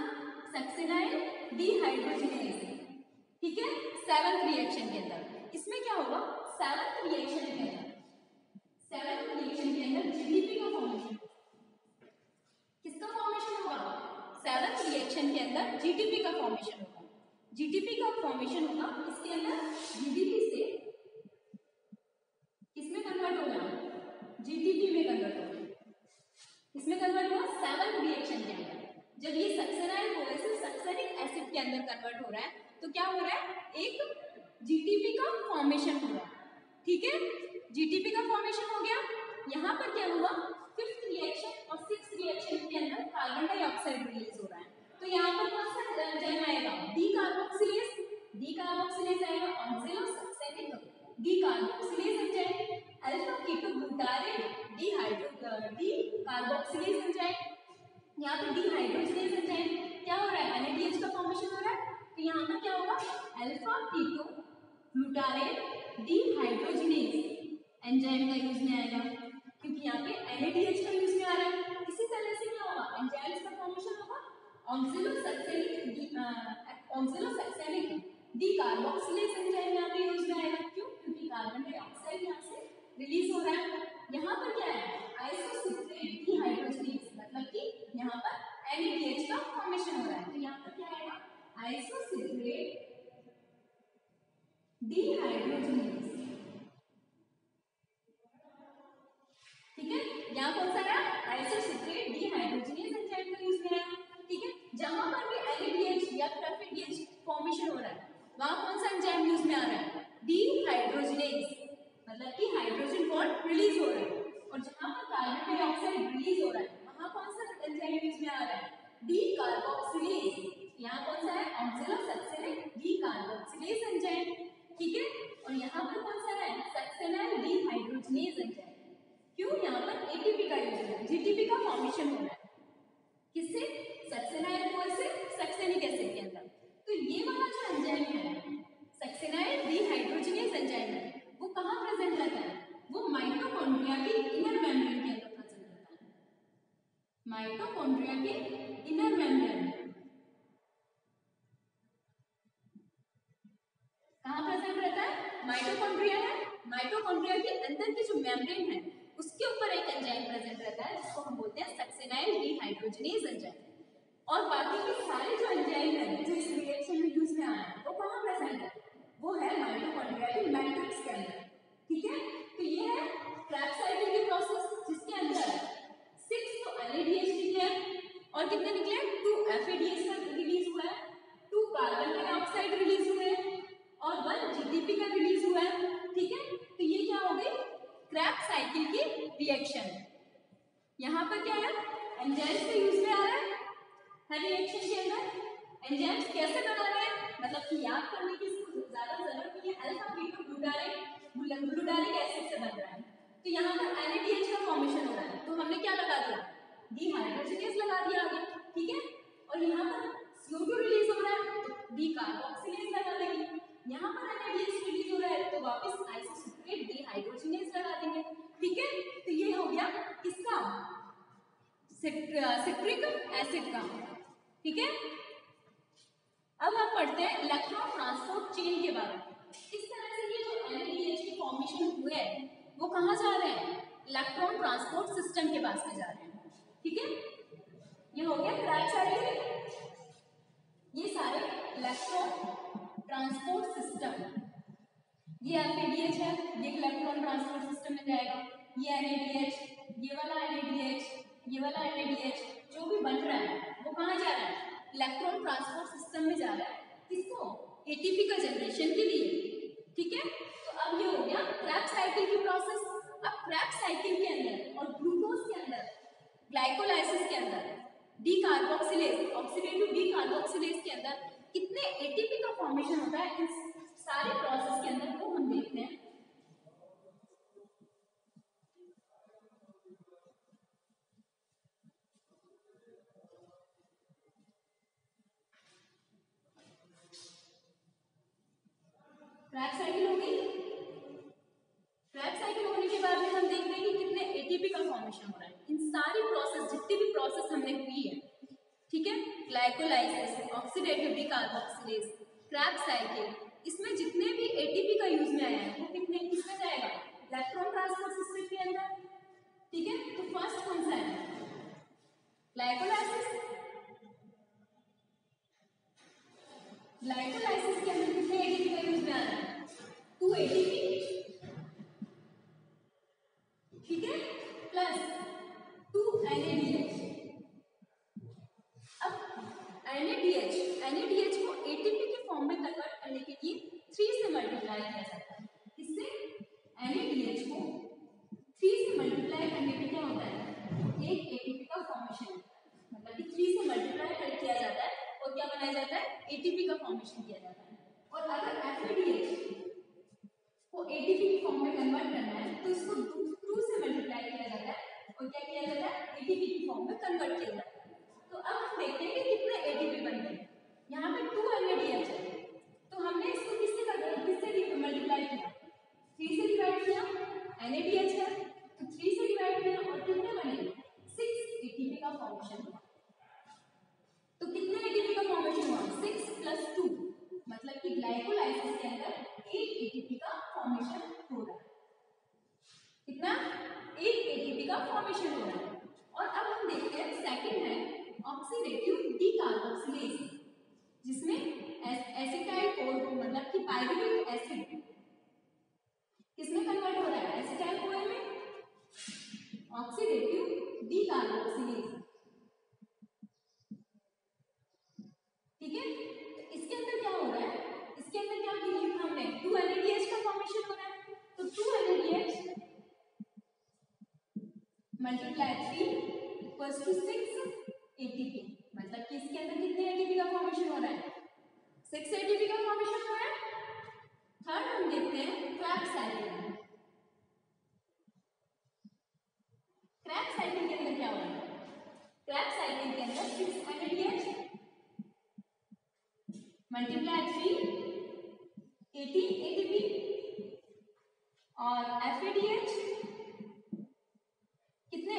सक्सेनाइल डिहाइड्रोजिनेज। ठीक है, सेवंथ रिएक्शन के अंदर इसमें क्या होगा, सेवंथ रिएक्शन के अंदर GDP का फॉर्मेशन। किसका फॉर्मेशन होगा, सेवंथ रिएक्शन के अंदर GDP का फॉर्मेशन होगा। GDP का फॉर्मेशन होगा इसके अंदर, GDP से किसमें कन्वर्ट होगा, GDP में कन्वर्ट होगा। इसमें कन्वर्ट हुआ सेवंथ रिएक्शन के अंदर। जब ये सक्सेनाइल कोए से सक्सेनिक एसिड के अंदर कन्वर्ट हो रहा है तो क्या हो रहा है, एक GDP का फॉर्मेशन हो रहा है। ठीक है, GDP का फॉर्मेशन हो गया। यहाँ पर क्या हुआ, फिफ्थ रिएक्शन और सिक्स्थ रिएक्शन के अंदर कार्बन डाइऑक्साइड रिलीज हो रहा है। तो यहाँ पर कौन सा एंजाइम आएगा, डीकार्बोक्सिलेज आएगा, oxalosuccinic decarboxylase enzyme, alpha ketoglutarate decarboxylase enzyme. यहाँ पर डिहाइड्रोजिनेज एंजाइम क्या हो रहा है, NADH का फॉर्मेशन हो रहा है। तो यहाँ पर क्या होगा, अल्फा कीटोग्लूटारेट डिहाइड्रोजिनेज एंजाइम का यूज में आएगा, क्योंकि यहाँ पे NADH का यूज में आ रहा है। इसी तरह से क्या होगा, एंजाइम्स का फॉर्मेशन होगा, ऑक्सिलोसक्सेनिक डीकार्बोक्सिलेज एंजाइम यहाँ पे यूज में आएगा। क्यों, क्योंकि कार्बन डाइऑक्साइड यहाँ से रिलीज हो रहा है। यहाँ पर क्या है, आइसोसिट्रेट डिहाइड्रोजिनेज, मतलब कि यहाँ पर NADH का फॉर्मेशन हो रहा है। तो यहाँ पर क्या आएगा, आइसोसिट्रेट डिहाइड्रोजिनेज। ठीक है, यहाँ कौन सा है, आइसोसिट्रेट डिहाइड्रोजिनेज एंजाइम का यूज में है। ठीक है, जहां पर भी NADH या FADH फॉर्मेशन हो रहा है वहां कौन सा एंजाइम यूज में आ रहा है, डिहाइड्रोजिनेज, मतलब कि हाइड्रोजन बॉन्ड रिलीज हो रहा है। और जहां पर कार्बन डाइऑक्साइड रिलीज हो रहा है वहां कौन सा एंजाइम यूज में आ रहा है, डीकार्बोक्सिलेज। यहाँ कौन सा है, ऑक्सिलोसक्सेनिक डीकार्बोक्सिलेज एंजाइम। ठीक है, और यहाँ पर कौन सा है, सक्सेनाइल डिहाइड्रोजिनेज एंजाइम। क्यों, यहाँ पर ATP का यूज हो रहा है, GDP का फॉर्मेशन हो रहा है। किससे, सक्सेनाइल कोए से सक्सेनिक एसिड के अंदर। तो ये वाला जो एंजाइम है, सक्सेनाइल डिहाइड्रोजिनेज एंजाइम है, वो कहाँ प्रेजेंट रहता है, वो माइटोकॉन्ड्रिया के इनर मेम्ब्रेन के अंदर प्रेजेंट रहता है। माइटोकॉन्ड्रिया के इनर मेम्ब्रेन कहाँ प्रेजेंट रहता है, माइटोकॉन्ड्रिया है माइटोकॉन्ड्रिया के अंदर की जो मेम्ब्रेन है उसके ऊपर एक एंजाइम प्रेजेंट रहता है जिसको हम बोलते हैं सक्सिनाइल डीहाइड्रोजनेज एंजाइम। और बाकी के सारे जो एंजाइम है जो इस रिएक्शन में यूज में आए हैं वो कहाँ प्रेजेंट है, वो है माइटोकॉन्ड्रिया के मैट्रिक्स के अंदर। ठीक है, तो ये है क्रेब्स साइकिल की प्रोसेस जिसके अंदर 6 तो NADH निकले और कितने निकले 2 FADH का रिलीज हुआ है, 2 कार्बन डाइऑक्साइड रिलीज हुए हैं और 1 GDP का रिलीज हुआ है। ठीक है, तो ये क्या हो गई क्रेब्स साइकिल की रिएक्शन। यहाँ पर क्या है एंजाइम्स का यूज में आ रहा है हर रिएक्शन के अंदर। एंजाइम्स कैसे बना रहे हैं मतलब कि याद करने की ज्यादा जरूरत नहीं है, अल्फा ग्लूटारिक एसिड से बन रहा है। तो यहाँ पर NADH का फॉर्मेशन हो रहा है तो हमने क्या लगा दिया डीहाइड्रोजनेज लगा दिया आगे। ठीक है, और यहाँ पर CO2 रिलीज हो रहा है तो डीकार्बोक्सिलेज लगा देंगे, यहाँ पर NADH रिलीज हो रहा है तो वापस आइसोसल्फेट डीहाइड्रोजनेज लगा देंगे। ठीक है, तो ये हो गया किसका सिट्रिक एसिड का। ठीक है, अब हम पढ़ते हैं इलेक्ट्रॉन ट्रांसपोर्ट चेन के बारे में। इस तरह से ये जो NADH के फॉर्मेशन हुए हैं वो कहाँ जा रहे हैं इलेक्ट्रॉन ट्रांसपोर्ट सिस्टम के पास में जा रहे हैं। ठीक है, ये हो गया क्रेब्स साइकिल। ये सारे इलेक्ट्रॉन ट्रांसपोर्ट सिस्टम, ये FADH है ये इलेक्ट्रॉन ट्रांसपोर्ट सिस्टम में जाएगा, ये NADH, ये वाला NADH, ये वाला NADH जो भी बन रहा है वो कहाँ जा रहा है इलेक्ट्रॉन ट्रांसपोर्ट सिस्टम में जा रहा है, किसको ATP का जनरेशन के लिए। ठीक है, तो अब ये हो गया क्रेब्स साइकिल की प्रोसेस। अब क्रेब्स साइकिल के अंदर और ग्लूकोज के अंदर ग्लाइकोलाइसिस के अंदर डीकार्बोक्सिलेज ऑक्सीडेटिव डीकार्बोक्सिलेज के अंदर कितने ATP का फॉर्मेशन होता है इस सारे प्रोसेस के अंदर वो हम देखते हैं। क्रेब्स साइकिल हो गई, क्रेब्स साइकिल होने के बाद में हम देखते हैं कि कितने ATP का फॉर्मेशन हो रहा है इन सारी प्रोसेस जितनी भी प्रोसेस हमने हुई है। ठीक है, glycolysis oxidative decarboxylase Krebs cycle, इसमें जितने भी ATP का यूज में आया है वो कितने किसमें जाएगा इलेक्ट्रॉन ट्रांसपोर्ट सिस्टम के अंदर। ठीक है, तो फर्स्ट कौन सा है ग्लाइकोलाइसिस, ग्लाइकोलाइसिस के अंदर कितने ATP का यूज में आ रहा है 2 ATP। ठीक है, प्लस 2 NADH। अब NADH को ATP के फॉर्म में कन्वर्ट करने के लिए 3 से मल्टीप्लाई किया जाता है। इससे NADH को 3 से मल्टीप्लाई करने पे क्या होता है एक ATP का फॉर्मेशन, मतलब कि 3 से मल्टीप्लाई कर किया जाता है और क्या बनाया जाता है ATP का फॉर्मेशन किया जाता है। और अगर FADH को ATP की फॉर्म में कन्वर्ट करना है तो इसको 2 से मल्टीप्लाई किया जाता है और क्या किया जाता है ATP की फॉर्म में कन्वर्ट किया जाता है। तो अब हम देखते हैं कि कितने ATP बनते हैं। यहाँ पे 2 NADH है तो हमने इसको किससे मल्टीप्लाई किया 3 से डिवाइड किया, NADH है तो 3 से डिवाइड किया और कितने बने 6 ATP का फॉर्मेशन हुआ। तो कितने ATP का फॉर्मेशन हुआ 6 + 2, मतलब कि ग्लाइकोलाइसिस के अंदर 8 ATP का फॉर्मेशन हो रहा है। कितना 8 ATP का फॉर्मेशन हो रहा है। और अब हम देखते हैं सेकंड है ऑक्सीडेटिव डीकार्बोक्सिलेज, जिसमें एसिटाइल कोल मतलब कि पाइरुविक एसिड किसमें कन्वर्ट हो रहा है एसिटाइल कोल में, ऑक्सीडेटिव डीकार्बोक्सिलेज। ठीक है, तो इसके अंदर क्या हो रहा है, इसके अंदर क्या किया हमने 2 NADH का फॉर्मेशन हो रहा है तो 2 NADH मल्टीप्लाई 3 = 6 ATP, मतलब कि इसके अंदर कितने ATP का फॉर्मेशन हो रहा है 6 ATP का फॉर्मेशन हो रहा है। थर्ड हम देखते हैं क्रेब्स साइकिल। क्रेब्स साइकिल के अंदर क्या हो रहा है, क्रेब्स साइकिल के अंदर 6 NADH मल्टीप्लाई 3 18 ATP और FADH कितने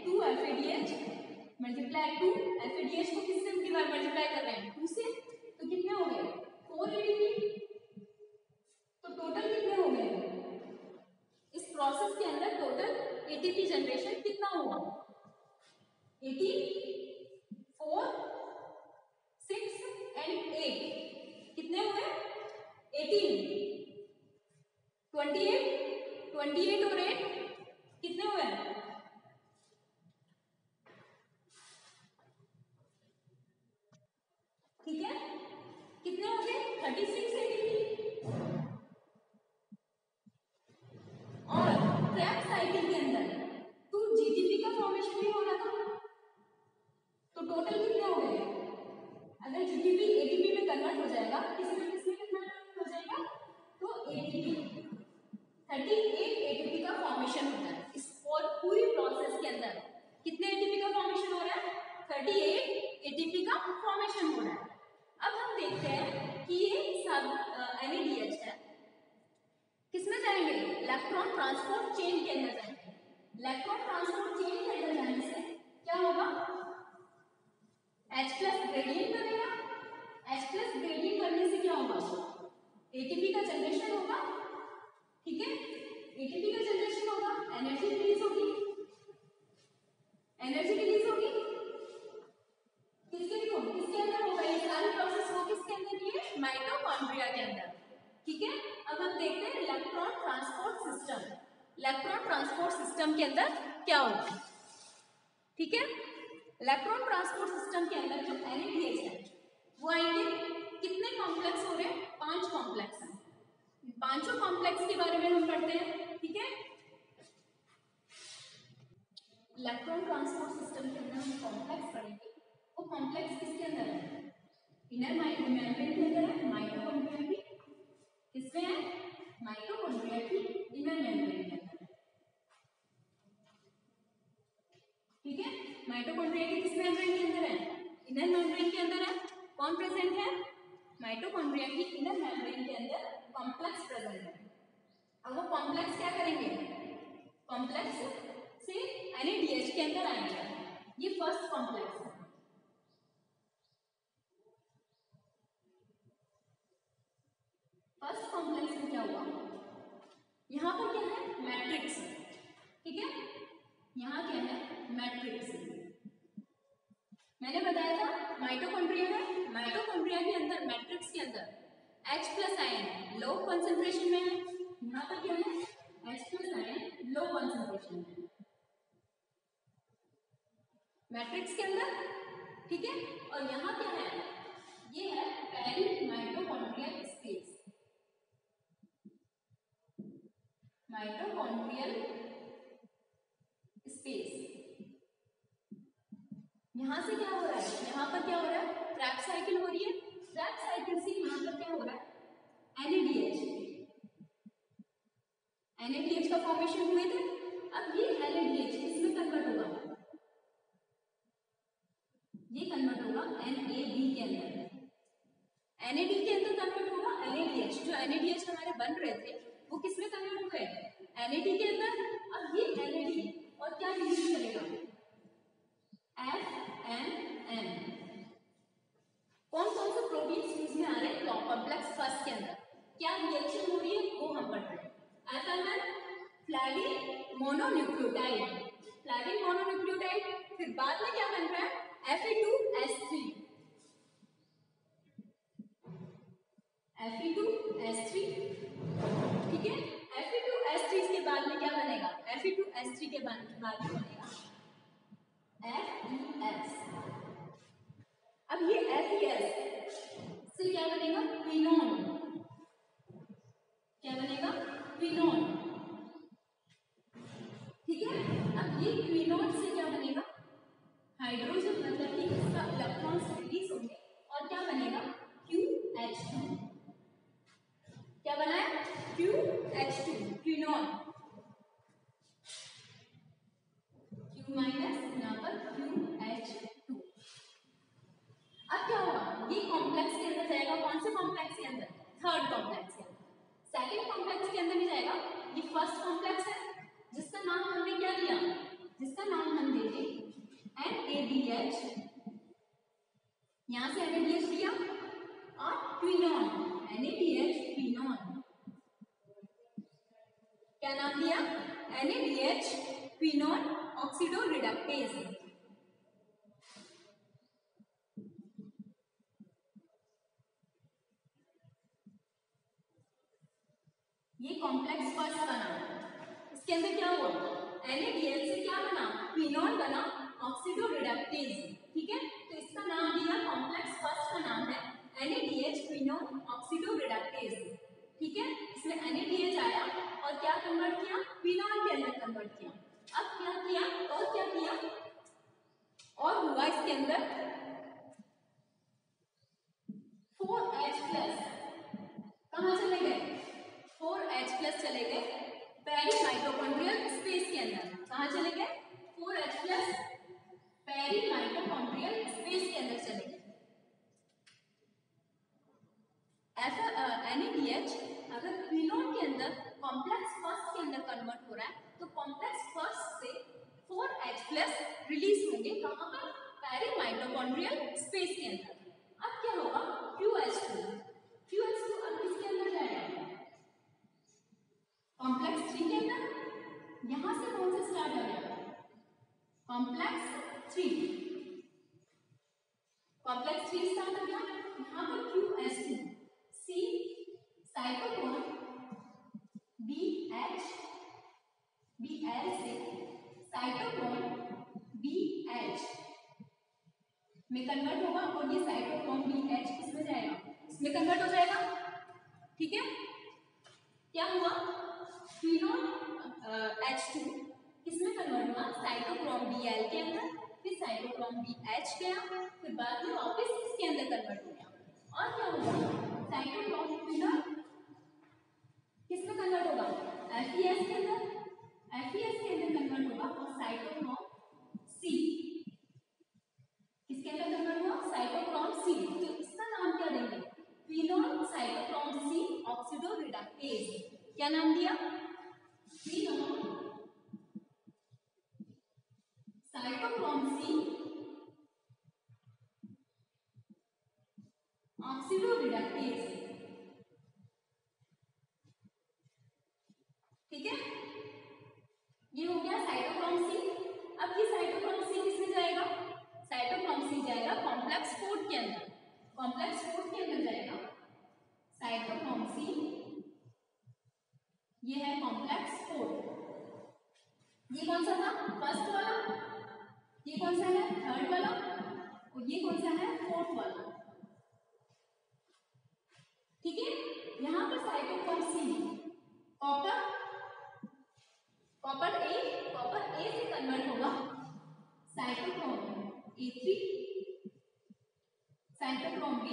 2 FADH मल्टीप्लाई 2, FADH को किससे मल्टीप्लाई कर रहे हैं 2 से, तो कितने हो गए 4 ATP। तो टोटल कितने हो गए एटीपी जनरेशन कितना हुआ? 18, 4, 6 एंड 8 कितने हुए? 18, 28 और 8 कितने हुए? ठीक है, कितने हो गए? 36 एटीपी। और ट्रैप साइकिल के अंदर तो जीटीपी का फॉर्मेशन भी हो रहा था, तो टोटल कितने हो गए? अगर जीटीपी एटीपी में कन्वर्ट हो जाएगा, किसमें कन्वर्ट हो जाएगा? तो एटीपी 38 एटीपी का फॉर्मेशन होता है इस पूरी प्रोसेस के अंदर। कितने एटीपी का फॉर्मेशन हो रहा है? 38 एटीपी का फॉर्मेशन हो रहा है। अब हम देखते हैं कि ये सब NADH है, किसमें जाएंगे? इलेक्ट्रॉन ट्रांसपोर्ट चेन के अंदर जाएंगे। इलेक्ट्रॉन ट्रांसपोर्ट चेन के अंदर जाने से क्या होगा? H प्लस ग्रेडियंट बनेगा। H प्लस ग्रेडियंट बनने से क्या होगा? एटीपी का जनरेशन होगा। ठीक है, एटीपी का जनरेशन होगा, एनर्जी रिलीज होगी। एनर्जी रिलीज होगी किसके अंदर होगा? ये सारी प्रोसेस हो किसके अंदर? ये माइटोकॉन्ड्रिया के अंदर। ठीक है, अब हम देखते हैं electron transport system. Electron transport system के अंदर क्या होगा? ठीक है, इलेक्ट्रॉन ट्रांसपोर्ट सिस्टम के अंदर जो NADH है वो आएंगे। कितने कॉम्प्लेक्स हो रहे हैं? 5 कॉम्प्लेक्स हैं। पांचों कॉम्प्लेक्स के बारे में हम पढ़ते हैं। ठीक है, इलेक्ट्रॉन ट्रांसपोर्ट सिस्टम के अंदर हम कॉम्प्लेक्स पढ़ेंगे। वो कॉम्प्लेक्स किसके अंदर है? इनर मेम्ब्रेन के अंदर है, माइटोकॉन्ड्रिया की। किसमें है? माइटोकॉन्ड्रिया की इनर मेम्ब्रेन के अंदर। ठीक है, माइटोकॉन्ड्रिया की किस मेम्ब्रेन के अंदर है? इनर मेम्ब्रेन के अंदर है। कौन प्रेजेंट है? माइटोकॉन्ड्रिया की इनर मेम्ब्रेन के अंदर कॉम्प्लेक्स प्रेजेंट है। अब वो कॉम्प्लेक्स क्या करेंगे? कॉम्प्लेक्स से NADH के अंदर आएंगे। ये फर्स्ट कॉम्प्लेक्स है। फर्स्ट कॉम्प्लेक्स में क्या हुआ? यहाँ पर क्या है? मैट्रिक्स। ठीक है, यहाँ क्या है? मैट्रिक्स। मैंने बताया था माइटोकॉन्ड्रिया है, माइटोकॉन्ड्रिया के अंदर मैट्रिक्स के अंदर H plus ion low concentration में है। यहाँ पर क्या है? H plus ion low concentration में है मैट्रिक्स के अंदर। ठीक है, और यहाँ क्या है? ये है peri mitochondrial space. Mitochondrial space. यहाँ से क्या हो रहा है? यहाँ पर क्या हो रहा है? ट्रैप साइकिल हो रही है। ट्रैप साइकिल से यहाँ पर क्या हो रहा है? NADH का फॉर्मेशन हुए थे। अब ये NADH किसमें कन्वर्ट होगा? ये कन्वर्ट होगा NAD के अंदर। NAD के अंदर कन्वर्ट होगा NADH। जो NADH हमारे बन रहे थे वो किसमें कन्वर्ट हुए? NAD के अंदर। अब ये NAD और क्या रिलीज करेगा? FNN। कौन कौन से प्रोटीन्स यूज में आ रहे हैं कॉम्प्लेक्स फर्स्ट के अंदर? क्या रिएक्शन हो रही है वो हम पढ़ रहे हैं। FNN फ्लैविन mononucleotide. फ्लैविन मोनोन्यूक्लियोटाइड। फिर बाद में क्या बन रहा है? Fe2S3। Fe2S3। ठीक है, Fe2S3 के बाद में क्या बनेगा? Fe2S3 के बाद में बनेगा FeS। अब ये FeS से क्या बनेगा? क्विनोन। क्या बनेगा? क्विनोन। ठीक है, अब ये क्विनोन से क्या बनेगा? हाइड्रोजन, मतलब कि इसका इलेक्ट्रॉन्स रिलीज होंगे और क्या बनेगा? QH2। क्या बना है? QH2, quinone. Q माइनस यहाँ पर QH2। अब क्या होगा? ये कॉम्प्लेक्स के अंदर जाएगा। कौन से कॉम्प्लेक्स के अंदर? थर्ड कॉम्प्लेक्स के अंदर। सेकंड कॉम्प्लेक्स के अंदर नहीं जाएगा। ये फर्स्ट कॉम्प्लेक्स है जिसका नाम हमने क्या दिया? जिसका नाम हम देंगे NADH। यहां से NADH दिया और क्विनोन, NADH क्विनोन। क्या नाम दिया? NADH phenol oxidoreductase. ये कॉम्प्लेक्स फर्स्ट का नाम है। इसके अंदर क्या हुआ, NaDH से क्या बना, फिनोल बना ऑक्सीडोरिडक्टेज। ठीक है, तो इसका नाम दिया, कॉम्प्लेक्स फर्स्ट का नाम है NaDH फिनोल ऑक्सीडोरिडक्टेज। ठीक है, इसमें NaDH आया और क्या कन्वर्ट किया, फिनोल के अंदर कन्वर्ट किया। अब क्या किया, और क्या किया, और हुआ इसके अंदर 4H+। कहाँ चले गए, 4H+ चले गए पेरी माइटोकॉन्ड्रियल स्पेस के अंदर। कहाँ चले गए, 4H+ पेरी माइटोकॉन्ड्रियल स्पेस के अंदर चले गए। NaDH अगर फिनोल के अंदर कॉम्प्लेक्स फर्स्ट के अंदर कन्वर्ट हो रहा है तो कॉम्प्लेक्स फर्स्ट से 4H+ रिलीज होंगे कहाँ पर, पेरी माइटोकॉन्ड्रियल स्पेस के अंदर। अब क्या होगा, QH2 अब किसके अंदर जाएगा, कॉम्प्लेक्स 3 के अंदर। यहां से कौन सा स्टार्ट हो गया, कॉम्प्लेक्स 3 स्टार्ट हो गया। यहाँ पर QH2 C cytochrome BH BL से साइटोक्रोम BH में कन्वर्ट होगा और ये साइटोक्रोम BH किसमें जाएगा, इसमें कन्वर्ट हो जाएगा। ठीक है, क्या हुआ, फिनोल H2 किसमें कन्वर्ट हुआ, साइटोक्रोम Bl के अंदर, फिर साइटोक्रोम BH गया, फिर बाद में वापस इसके अंदर कन्वर्ट हो गया। और क्या होगा, साइटोक्रोम फिनोल किसमें कन्वर्ट होगा, FeS के अंदर, FeS के अंदर कन्वर्ट होगा और साइटोक्रोम C किसके अंदर कन्वर्ट हुआ, साइटोक्रोम C। तो इसका नाम क्या देंगे, फिनोल साइटोक्रोम C ऑक्सीडोरिडक्टेज। क्या नाम दिया, फिनोल साइटोक्रोम C ऑक्सीडोरिडक्टेज। ठीक है, ये हो गया साइटोक्रोम C। अब ये साइटोक्रोम C किसमें जाएगा, साइटोक्रोम C जाएगा कॉम्प्लेक्स 4 के अंदर। कॉम्प्लेक्स 4 के अंदर जाएगा साइटोक्रोम C, ये है कॉम्प्लेक्स 4। ये कौन सा था, फर्स्ट वाला, ये कौन सा है, थर्ड वाला, और ये कौन सा है, फोर्थ वाला। ठीक है, यहां पर साइटोक्रोम C कॉपर A से कन्वर्ट होगा साइटोक्रोम A3, साइटोक्रोम B,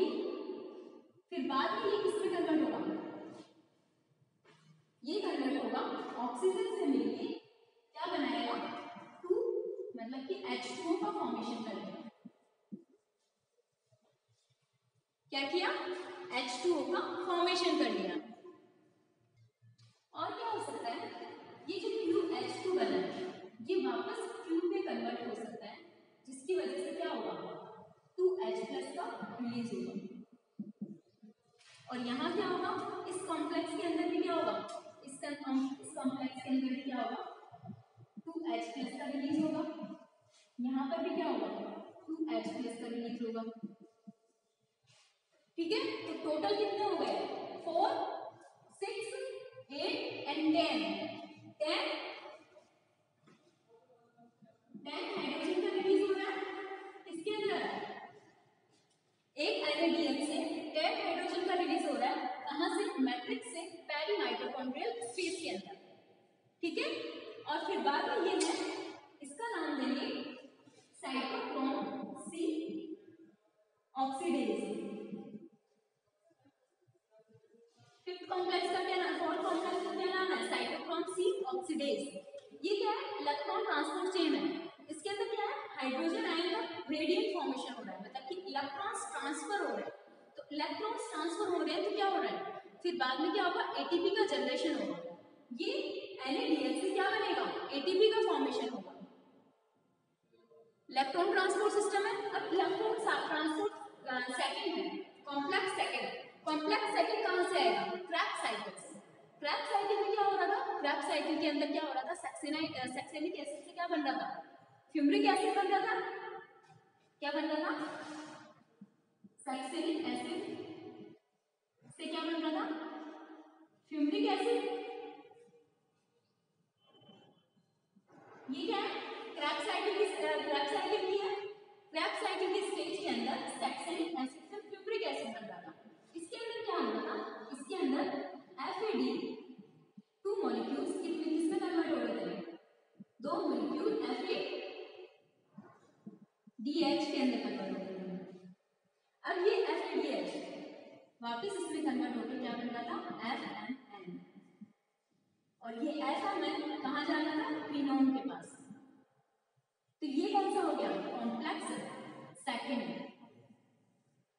फिर बाद में ये किसमें कन्वर्ट होगा, ये कन्वर्ट होगा ऑक्सीजन से मिलके क्या बनाएगा, 2 मतलब कि H2O का फॉर्मेशन करेगा। क्या किया, H2O का फॉर्मेशन कर लिया। और क्या हो सकता है, ये जो QH2 बना है ये वापस Q में कन्वर्ट हो सकता है, जिसकी वजह से क्या होगा, 2H+ का रिलीज होगा। और यहाँ क्या होगा, इस कॉम्प्लेक्स के अंदर भी क्या होगा, इस कॉम्प्लेक्स के अंदर भी क्या होगा, 2H+ का रिलीज होगा। यहाँ पर भी क्या होगा, 2H+ का रिलीज होगा। ठीक है, तो टोटल कितने हो गए, 4 6 8 एंड 10 हाइड्रोजन का रिलीज हो रहा है इसके अंदर। एक NaDH से 10 हाइड्रोजन का रिलीज हो रहा है, कहां से, मैट्रिक्स से पेरी माइटोकॉन्ड्रियल स्पेस के अंदर। ठीक है, और फिर बाद में ये है, इसका नाम देंगे cytochrome C oxidase. Fifth complex का क्या नाम, फोर्थ कॉम्प्लेक्स का क्या नाम है, साइटोक्रोम C ऑक्सीडेज। ये क्या है, इलेक्ट्रॉन ट्रांसपोर्ट चेन है। इसके अंदर क्या है, हाइड्रोजन आयन का ग्रेडियंट फॉर्मेशन हो रहा है, मतलब कि इलेक्ट्रॉन्स ट्रांसफर हो रहे हैं। तो इलेक्ट्रॉन्स ट्रांसफर हो रहे हैं तो क्या हो रहा है, फिर बाद में क्या होगा, ATP का जनरेशन होगा। ये NaDH से क्या बनेगा, ATP का फॉर्मेशन होगा। इलेक्ट्रॉन ट्रांसपोर्ट सिस्टम है। अब इलेक्ट्रॉन ट्रांसपोर्ट सेकंड है, कॉम्प्लेक्स सेकंड। कॉम्प्लेक्स सेकंड कहां से आएगा, क्रैक साइकिल से। क्रैब साइकिल में क्या हो रहा था? क्रैब साइकिल के अंदर क्या हो रहा था? सक्सेनिक एसिड से क्या बन रहा था? फ्यूमरिक एसिड बन रहा था। क्या बन रहा था? सक्सेनिक एसिड से क्या बन रहा था? Fumaric acid. ये क्या है? क्रैब साइकिल की है। क्रैब साइकिल की स्टेज के अंदर सक्सेनिक एसिड से फ्यूमरिक एसिड बन रहा था। इसके अंदर क्या हो रहा था? इसके अंदर FAD टू मॉलिक्यूल्स किसमें कन्वर्ट हो रहे थे? दो मॉलिक्यूल FADH के अंदर कन्वर्ट हो रहे थे। अब ये FADH वापस इसमें कन्वर्ट होकर क्या बन रहा था? FMN। और ये FMN कहाँ जाना था? फिनोन के पास। तो ये कौन सा हो गया? Complex second.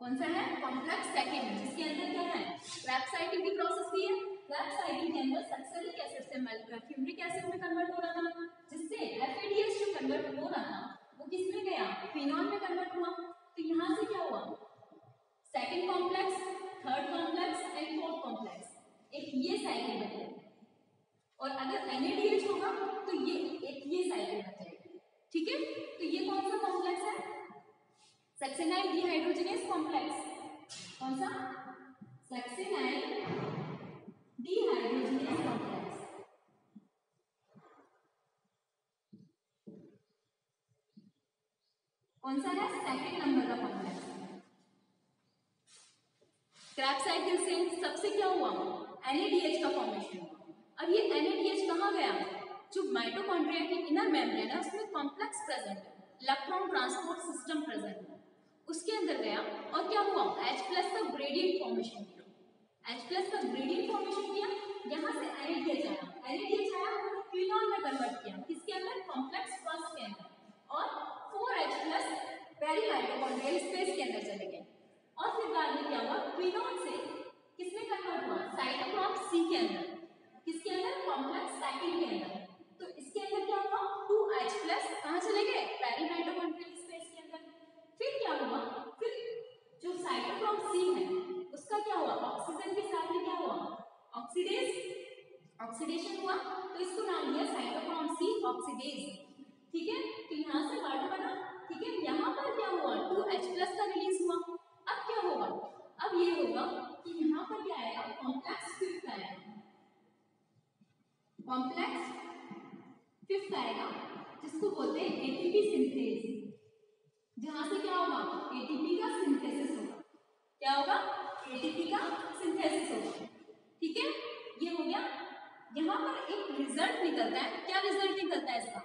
कौन सा है? कॉम्प्लेक्स सेकेंड, जिसके अंदर क्या है? क्रैब साइकिल की प्रोसेस भी है। क्रैब साइकिल के अंदर सक्सेनिक एसिड से फ्यूमरिक एसिड में कन्वर्ट हो रहा था, जिससे FADH जो कन्वर्ट हो रहा था वो किस में गया? फिनॉल में कन्वर्ट हुआ। तो यहाँ से क्या हुआ? Second complex, third complex and fourth complex, एक ये साइकिल बन गई। और अगर NADH होगा तो ये एक ये साइकिल बन जाएगी। ठीक है, तो ये कौन सा कॉम्प्लेक्स है? सक्सेनाइल डिहाइड्रोजनेज कॉम्प्लेक्स। कौन सा? सक्सेनाइल डिहाइड्रोजनेज कॉम्प्लेक्स। कौन सा है? सेकंड नंबर का कॉम्प्लेक्स। क्रैब साइकिल से सबसे क्या हुआ? NADH का फॉर्मेशन हुआ। अब ये NADH कहाँ गया? जो माइटोकॉन्ड्रिया की इनर मेम्ब्रेन है उसमें कॉम्प्लेक्स प्रेजेंट है, इलेक्ट्रॉन ट्रांसपोर्ट सिस्टम प्रेजेंट है, उसके अंदर गया और क्या हुआ? H+ का ग्रेडियंट फॉर्मेशन किया। H+ का ग्रेडियंट फॉर्मेशन किया, यहाँ से NADH आया फिनॉल में कन्वर्ट किया। किसके अंदर? कॉम्प्लेक्स फर्स्ट के अंदर। और 4H+ पेरीमाइटोकॉन्ड्रियल स्पेस के अंदर चले गए। और फिर बाद में क्या हुआ? फिनॉल से किसमें कन्वर्ट हुआ? साइटोक्रोम C के अंदर। किसके अंदर? कॉम्प्लेक्स साइकिल के अंदर। तो इसके अंदर क्या हुआ? 2H+ कहाँ चले गए? पेरीमाइटोकॉन्ड्रियल स्पेस के अंदर। फिर क्या हुआ? फिर जो साइटोक्रोम C है उसका क्या हुआ? ऑक्सीजन के साथ में क्या हुआ? ऑक्सीडेशन हुआ, तो इसको नाम दिया साइटोक्रोम C ऑक्सीडेज। ठीक है, तो यहाँ से वर्ड बना। ठीक है, यहाँ पर क्या हुआ? 2H+ का रिलीज हुआ। अब क्या होगा? अब ये होगा कि यहाँ पर क्या आएगा? कॉम्प्लेक्स फिफ्थ आएगा। कॉम्प्लेक्स फिफ्थ आएगा जिसको बोलते हैं ATP सिंथेस। जहां से क्या होगा? ATP का सिंथेसिस होगा। क्या होगा? ATP का सिंथेसिस होगा। ठीक है, ये हो गया। यहाँ पर एक रिजल्ट निकलता है। क्या रिजल्ट निकलता है इसका?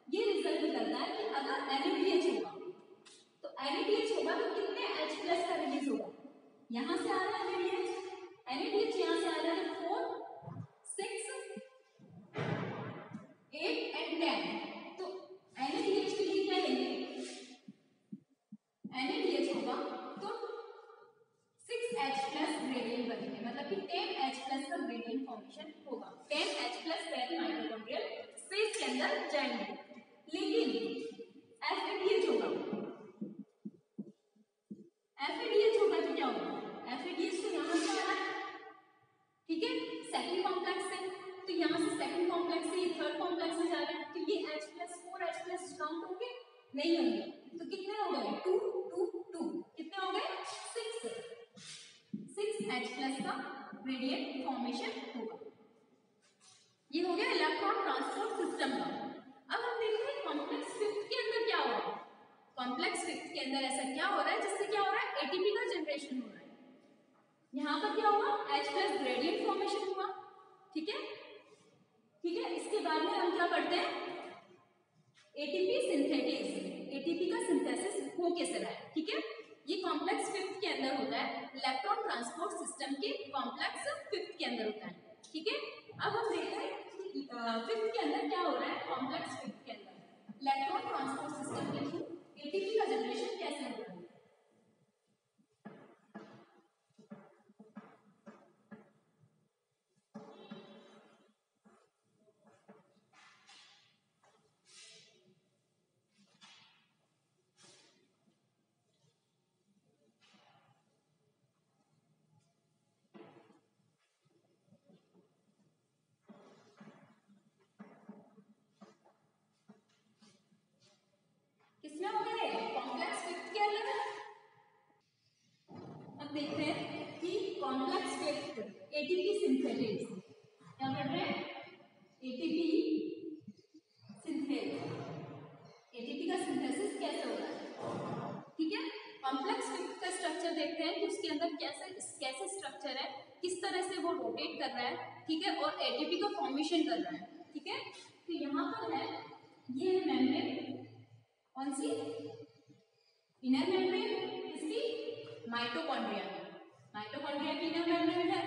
ये रिजल्ट निकलता है कि अगर NADH होगा तो NADH होगा तो कितने H+ का रिलीज होगा? यहाँ से आ रहा है NADH यहाँ से आ रहा है 4, 6, 8 and 10। तो NADH के लिए क्या लेंगे? NADH होगा तो 6H+ ग्रेडियंट बनेंगे, मतलब कि 10H+ का ग्रेडियंट फॉर्मेशन होगा। 10H+ पेरीमाइटोकॉन्ड्रियल स्पेस के अंदर जाएंगे। लेकिन FADH होगा तो क्या होगा? FADH तो यहाँ से आ रहा है। ठीक है, सेकंड कॉम्प्लेक्स से, तो यहाँ से सेकंड कॉम्प्लेक्स से ये थर्ड कॉम्प्लेक्स में जा रहा है, तो ये H+ 4H+ काउंट होंगे? नहीं होंगे। तो कितने हो गए? 2 2 2। कितने हो गए? 6H+ का ग्रेडियंट फॉर्मेशन होगा। ये हो गया इलेक्ट्रॉन ट्रांसपोर्ट सिस्टम का। अब हम देखते हैं कॉम्प्लेक्स फिफ्थ के अंदर क्या हो रहा है। कॉम्प्लेक्स फिफ्थ के अंदर ऐसा क्या हो रहा है जिससे क्या हो रहा है? ATP का जनरेशन हो रहा है। यहाँ पर क्या हुआ? H+ ग्रेडियंट फॉर्मेशन हुआ। ठीक है, ठीक है, इसके बाद में हम क्या करते हैं? ATP synthesis. ATP का सिंथेसिस हो कैसे रहा है? ठीक है, ये कॉम्प्लेक्स फिफ्थ के अंदर होता है, इलेक्ट्रॉन ट्रांसपोर्ट सिस्टम के कॉम्प्लेक्स फिफ्थ के अंदर होता है। ठीक है, अब हम देखते हैं फिफ्थ के अंदर क्या हो रहा है। कॉम्प्लेक्स फिफ्थ के अंदर इलेक्ट्रॉन ट्रांसपोर्ट सिस्टम के थ्रू ATP का जनरेशन कैसे हो रहा है? स्ट्रक्चर है, किस तरह से वो रोटेट कर रहा है, ठीक है, और एटीपी का फॉर्मेशन कर रहा है, ठीक है। तो यहाँ पर है, ये है मेम्ब्रेन, कौन सी, इनर मेम्ब्रेन, इसकी माइटोकॉन्ड्रिया की, माइटोकॉन्ड्रिया की इनर मेम्ब्रेन है,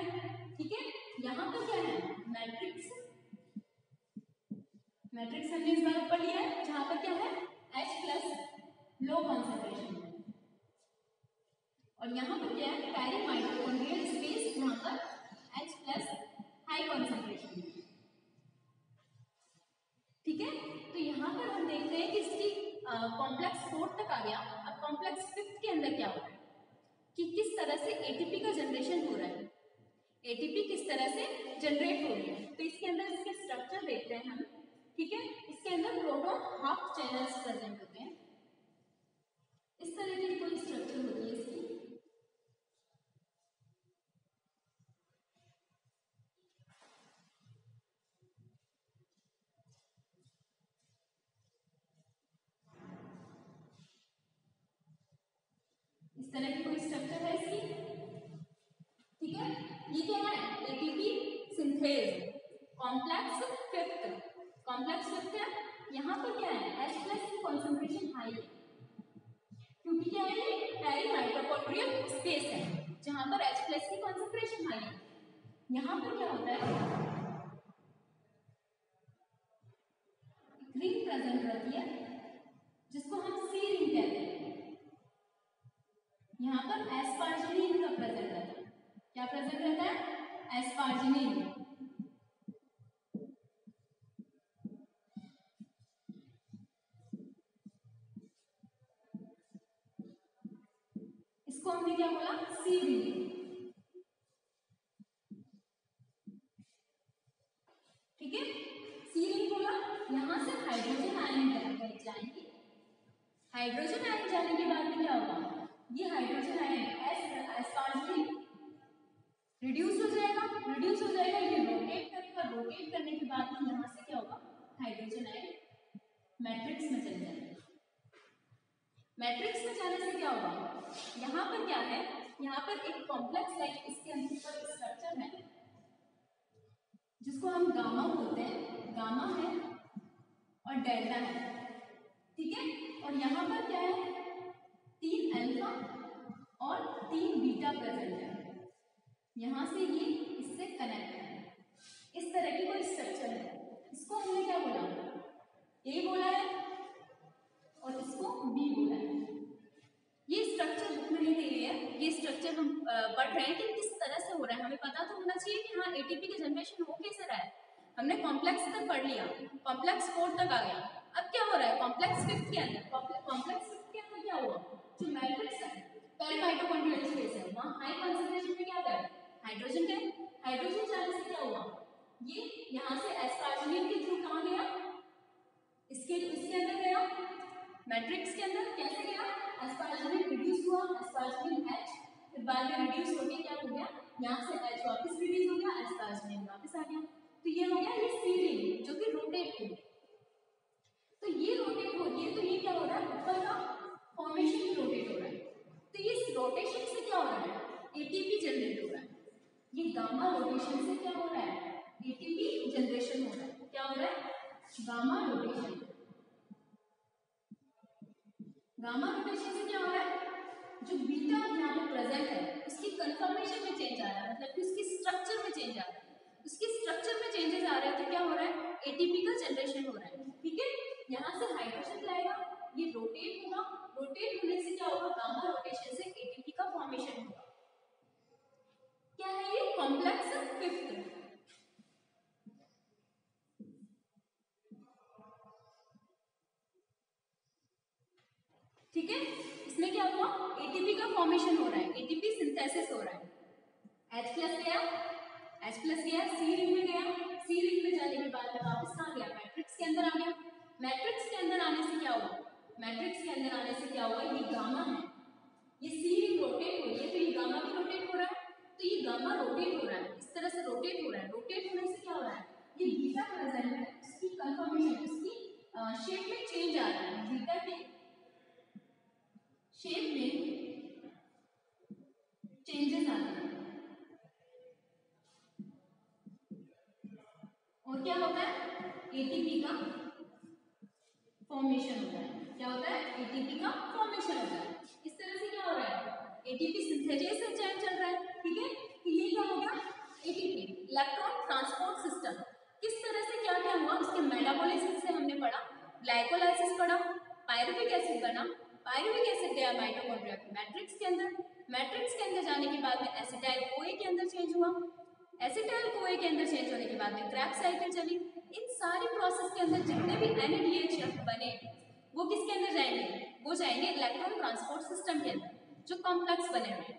ठीक है। यहाँ पर क्या है, मैट्रिक्स, मैट्रिक्स हमने इस बार पढ़ लिया है, जहां पर क्या है H+ लो कॉन्सेंट्रेशन, और यहाँ पर क्या है पैरी माइटोकॉन्ड्रियल स्पेस, जहां पर H+ हाई कॉन्सेंट्रेशन, ठीक है। तो यहाँ पर हम देख रहे हैं कि इसकी कॉम्प्लेक्स 4 तक आ गया। अब कॉम्प्लेक्स 5 के अंदर क्या हो रहा है कि किस तरह से एटीपी का जनरेशन हो रहा है, एटीपी किस तरह से जनरेट हो रही है। तो इसके अंदर इसके स्ट्रक्चर देखते हैं हम, ठीक है। इसके अंदर प्रोटॉन हाफ चैनल्स प्रेजेंट होते हैं, इस तरह की कोई स्ट्रक्चर होती है इसकी, इस तरह की कोई स्ट्रक्चर है इसकी, ठीक है। ये क्या है ATP synthase complex 5th, complex 5th है। यहाँ पर क्या है H+ की कॉन्सेंट्रेशन हाई है, क्योंकि क्या है ये पैरी माइटोकॉन्ड्रियल स्पेस है, जहां पर H+ की कॉन्सेंट्रेशन हाई है। यहाँ पर क्या होता है, रिंग प्रेजेंट रहती है, जिसको हम सी रिंग कहते हैं। यहाँ पर एस्पार्जिनिन का प्रेजेंट रहता है, क्या प्रेजेंट रहता है एस्पार्जिनिन, इसको हमने क्या बोला सी रिंग, ठीक है। सी रिंग बोला, यहाँ से हाइड्रोजन आयन जाएंगे, हाइड्रोजन आयन जाने के बाद में क्या होगा, ये हाइड्रोजन आयन एस्पार्जिनिन रिड्यूस हो जाएगा, रिड्यूस हो जाएगा, ये रोटेट करेगा, रोटेट करने के बाद में यहाँ से क्या होगा हाइड्रोजन आयन मैट्रिक्स में चल जाएगा। मैट्रिक्स में जाने से क्या होगा, यहाँ पर क्या है, यहाँ पर एक कॉम्प्लेक्स लाइक इसके अंदर स्ट्रक्चर है, जिसको हम गामा बोलते हैं, गामा है और डेल्टा है, ठीक है। और यहाँ पर क्या है 3 अल्फा और 3 बीटा प्रेजेंट है, यहाँ से ये इससे कनेक्ट है, इस तरह की कोई स्ट्रक्चर है। इसको हमने क्या बोला, ए बोला है और इसको बी बोला है। ये स्ट्रक्चर बुक में नहीं दे रही है, ये स्ट्रक्चर हम पढ़ रहे हैं कि किस तरह से हो रहा है। हमें पता तो होना चाहिए कि हाँ एटीपी का जनरेशन हो कैसे रहा है। हमने कॉम्प्लेक्स तक पढ़ लिया, कॉम्प्लेक्स 4 तक आ गया। अब क्या हो रहा है कॉम्प्लेक्स 5 के अंदर, कॉम्प्लेक्स 5 के अंदर क्या हुआ, जो मैट्रिक्स है पहले माइटोकॉन्ड्रियल स्पेस है, वहाँ हाई कॉन्सेंट्रेशन में क्या है हाइड्रोजन है, हाइड्रोजन जाने से क्या हुआ, ये यहाँ से एस्पार्जिनिन के थ्रू कहाँ गया, इसके अंदर गया मैट्रिक्स के अंदर, कैसे गया एस्पार्जिनिन रिड्यूस हुआ, एस्पार्जिनिन H, फिर बाद में रिड्यूस होके क्या हो गया, यहाँ से H वापस रिड्यूस हो गया, एस्पार्जिनिन वापस आ गया। तो ये हो गया ये सी रिंग जो कि रोटेट हो गई। तो ये रोटेट हो रही है, तो ये क्या हो रहा है ऊपर का फॉर्मेशन भी रोटेट हो रहा है। तो ये रोटेशन से क्या हो रहा है एटीपी जनरेट हो रहा है, ये गामा रोटेशन से क्या हो रहा है एटीपी जनरेशन हो रहा है। क्या हो रहा है गामा रोटेशन, गामा रोटेशन से क्या हो रहा है जो बीटा यहाँ पे प्रेजेंट है उसकी कन्फर्मेशन में चेंज आ रहा है, मतलब कि उसकी स्ट्रक्चर में चेंज आ रहा है, उसकी स्ट्रक्चर में चेंजेस आ रहे हैं। तो क्या हो रहा है एटीपी का जनरेशन हो रहा है, ठीक है। यहाँ से हाइड्रोजन जाएगा, ये रोटेट होगा, रोटेट होने से क्या होगा गामा रोटेशन से एटीपी का फॉर्मेशन होगा। क्या है ये कॉम्प्लेक्स 5th, ठीक है। इसमें क्या हुआ एटीपी का फॉर्मेशन हो रहा है, एटीपी सिंथेसिस हो रहा है। H+ गया, H+ गया सी रिंग में गया, सी रिंग में जाने के बाद में वापस कहाँ गया मैट्रिक्स के अंदर आ गया। मैट्रिक्स के अंदर आने से क्या हुआ, मैट्रिक्स के अंदर आने से क्या हुआ, ये गामा है, ये सी रिंग रोटेट हो रही है तो ये गामा भी रोटेट हो रहा है, तो ये गामा रोटेट हो रहा है, इस तरह से रोटेट हो रहा है। रोटेट होने से क्या हो रहा है ये बीटा प्रेजेंट है, उसकी कन्फर्मेशन, उसकी शेप में चेंज आ रहा है, बीटा के शेप में चेंजेस आते हैं, और क्या होता है, एटीपी का फॉर्मेशन होता है। क्या होता है, एटीपी का फॉर्मेशन होता है। इस तरह से क्या हो रहा है, एटीपी सिंथेसिस एंजाइम चल रहा है, ठीक है। तो ये क्या हो गया, एटीपी इलेक्ट्रॉन ट्रांसपोर्ट सिस्टम। किस तरह से क्या क्या हुआ, उसके मेटाबॉलिज्म से हमने पढ़ा, ग्लाइकोलाइसिस पढ़ा, पायरुविक एसिड बना, पायरुविक एसिड गया माइटोकॉन्ड्रिया के मैट्रिक्स के अंदर, मैट्रिक्स के अंदर जाने के बाद में एसिटाइल कोए के अंदर चेंज हुआ, एसिटाइल कोए के अंदर चेंज होने के बाद में क्रेब्स साइकिल चली। इन सारी प्रोसेस के अंदर जितने भी NADH बने वो किसके अंदर जाएंगे, वो जाएंगे इलेक्ट्रॉन ट्रांसपोर्ट सिस्टम के अंदर जो कॉम्प्लेक्स बने हुए हैं।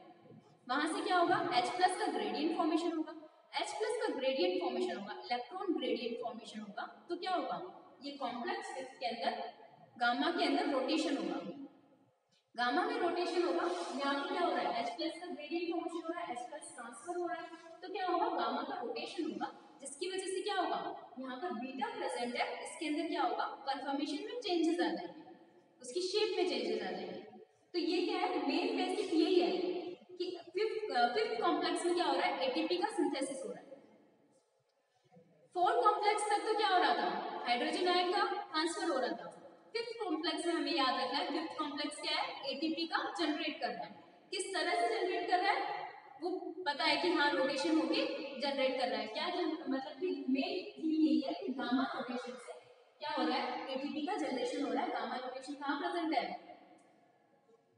वहां से क्या होगा, H+ का ग्रेडियंट फॉर्मेशन होगा, H+ का ग्रेडियंट फॉर्मेशन होगा, इलेक्ट्रॉन ग्रेडियंट फॉर्मेशन होगा। तो क्या होगा, ये कॉम्प्लेक्स के अंदर गामा के अंदर रोटेशन होगा, गामा में रोटेशन होगा। यहाँ पे क्या हो रहा है, H+ का ग्रेडियंट फॉर्मेशन हो रहा है, H+ ट्रांसफर हो रहा है। तो क्या होगा, गामा का रोटेशन होगा, जिसकी वजह से क्या होगा, यहाँ पर बीटा प्रेजेंट है, इसके अंदर क्या होगा, कन्फर्मेशन में चेंजेस आ जाएंगे, उसकी शेप में चेंजेस आ जाएंगे। तो ये क्या है, मेन बेसिक यही है कि फिफ्थ कॉम्प्लेक्स में क्या हो रहा है, एटीपी का सिंथेसिस हो रहा है। फोर्थ कॉम्प्लेक्स तक तो क्या हो रहा था, हाइड्रोजन आयन का ट्रांसफर हो रहा था। फिफ्थ कॉम्प्लेक्स में हमें याद रखना है, फिफ्थ कॉम्प्लेक्स क्या है, एटीपी का जनरेट कर रहा है। किस तरह से जनरेट कर रहा है, वो पता है कि हाँ रोटेशन होके जनरेट कर रहा है। क्या मतलब कि मेन थीम यही है कि गामा रोटेशन से क्या हो रहा है, एटीपी का जनरेशन हो रहा है। गामा रोटेशन कहाँ प्रेजेंट है,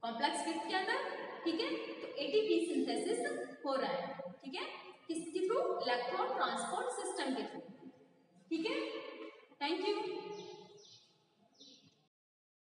कॉम्प्लेक्स फिफ्थ के अंदर, ठीक है। तो एटीपी सिंथेसिस हो रहा है, ठीक है, किसके थ्रू, इलेक्ट्रॉन ट्रांसपोर्ट सिस्टम के थ्रू, ठीक है।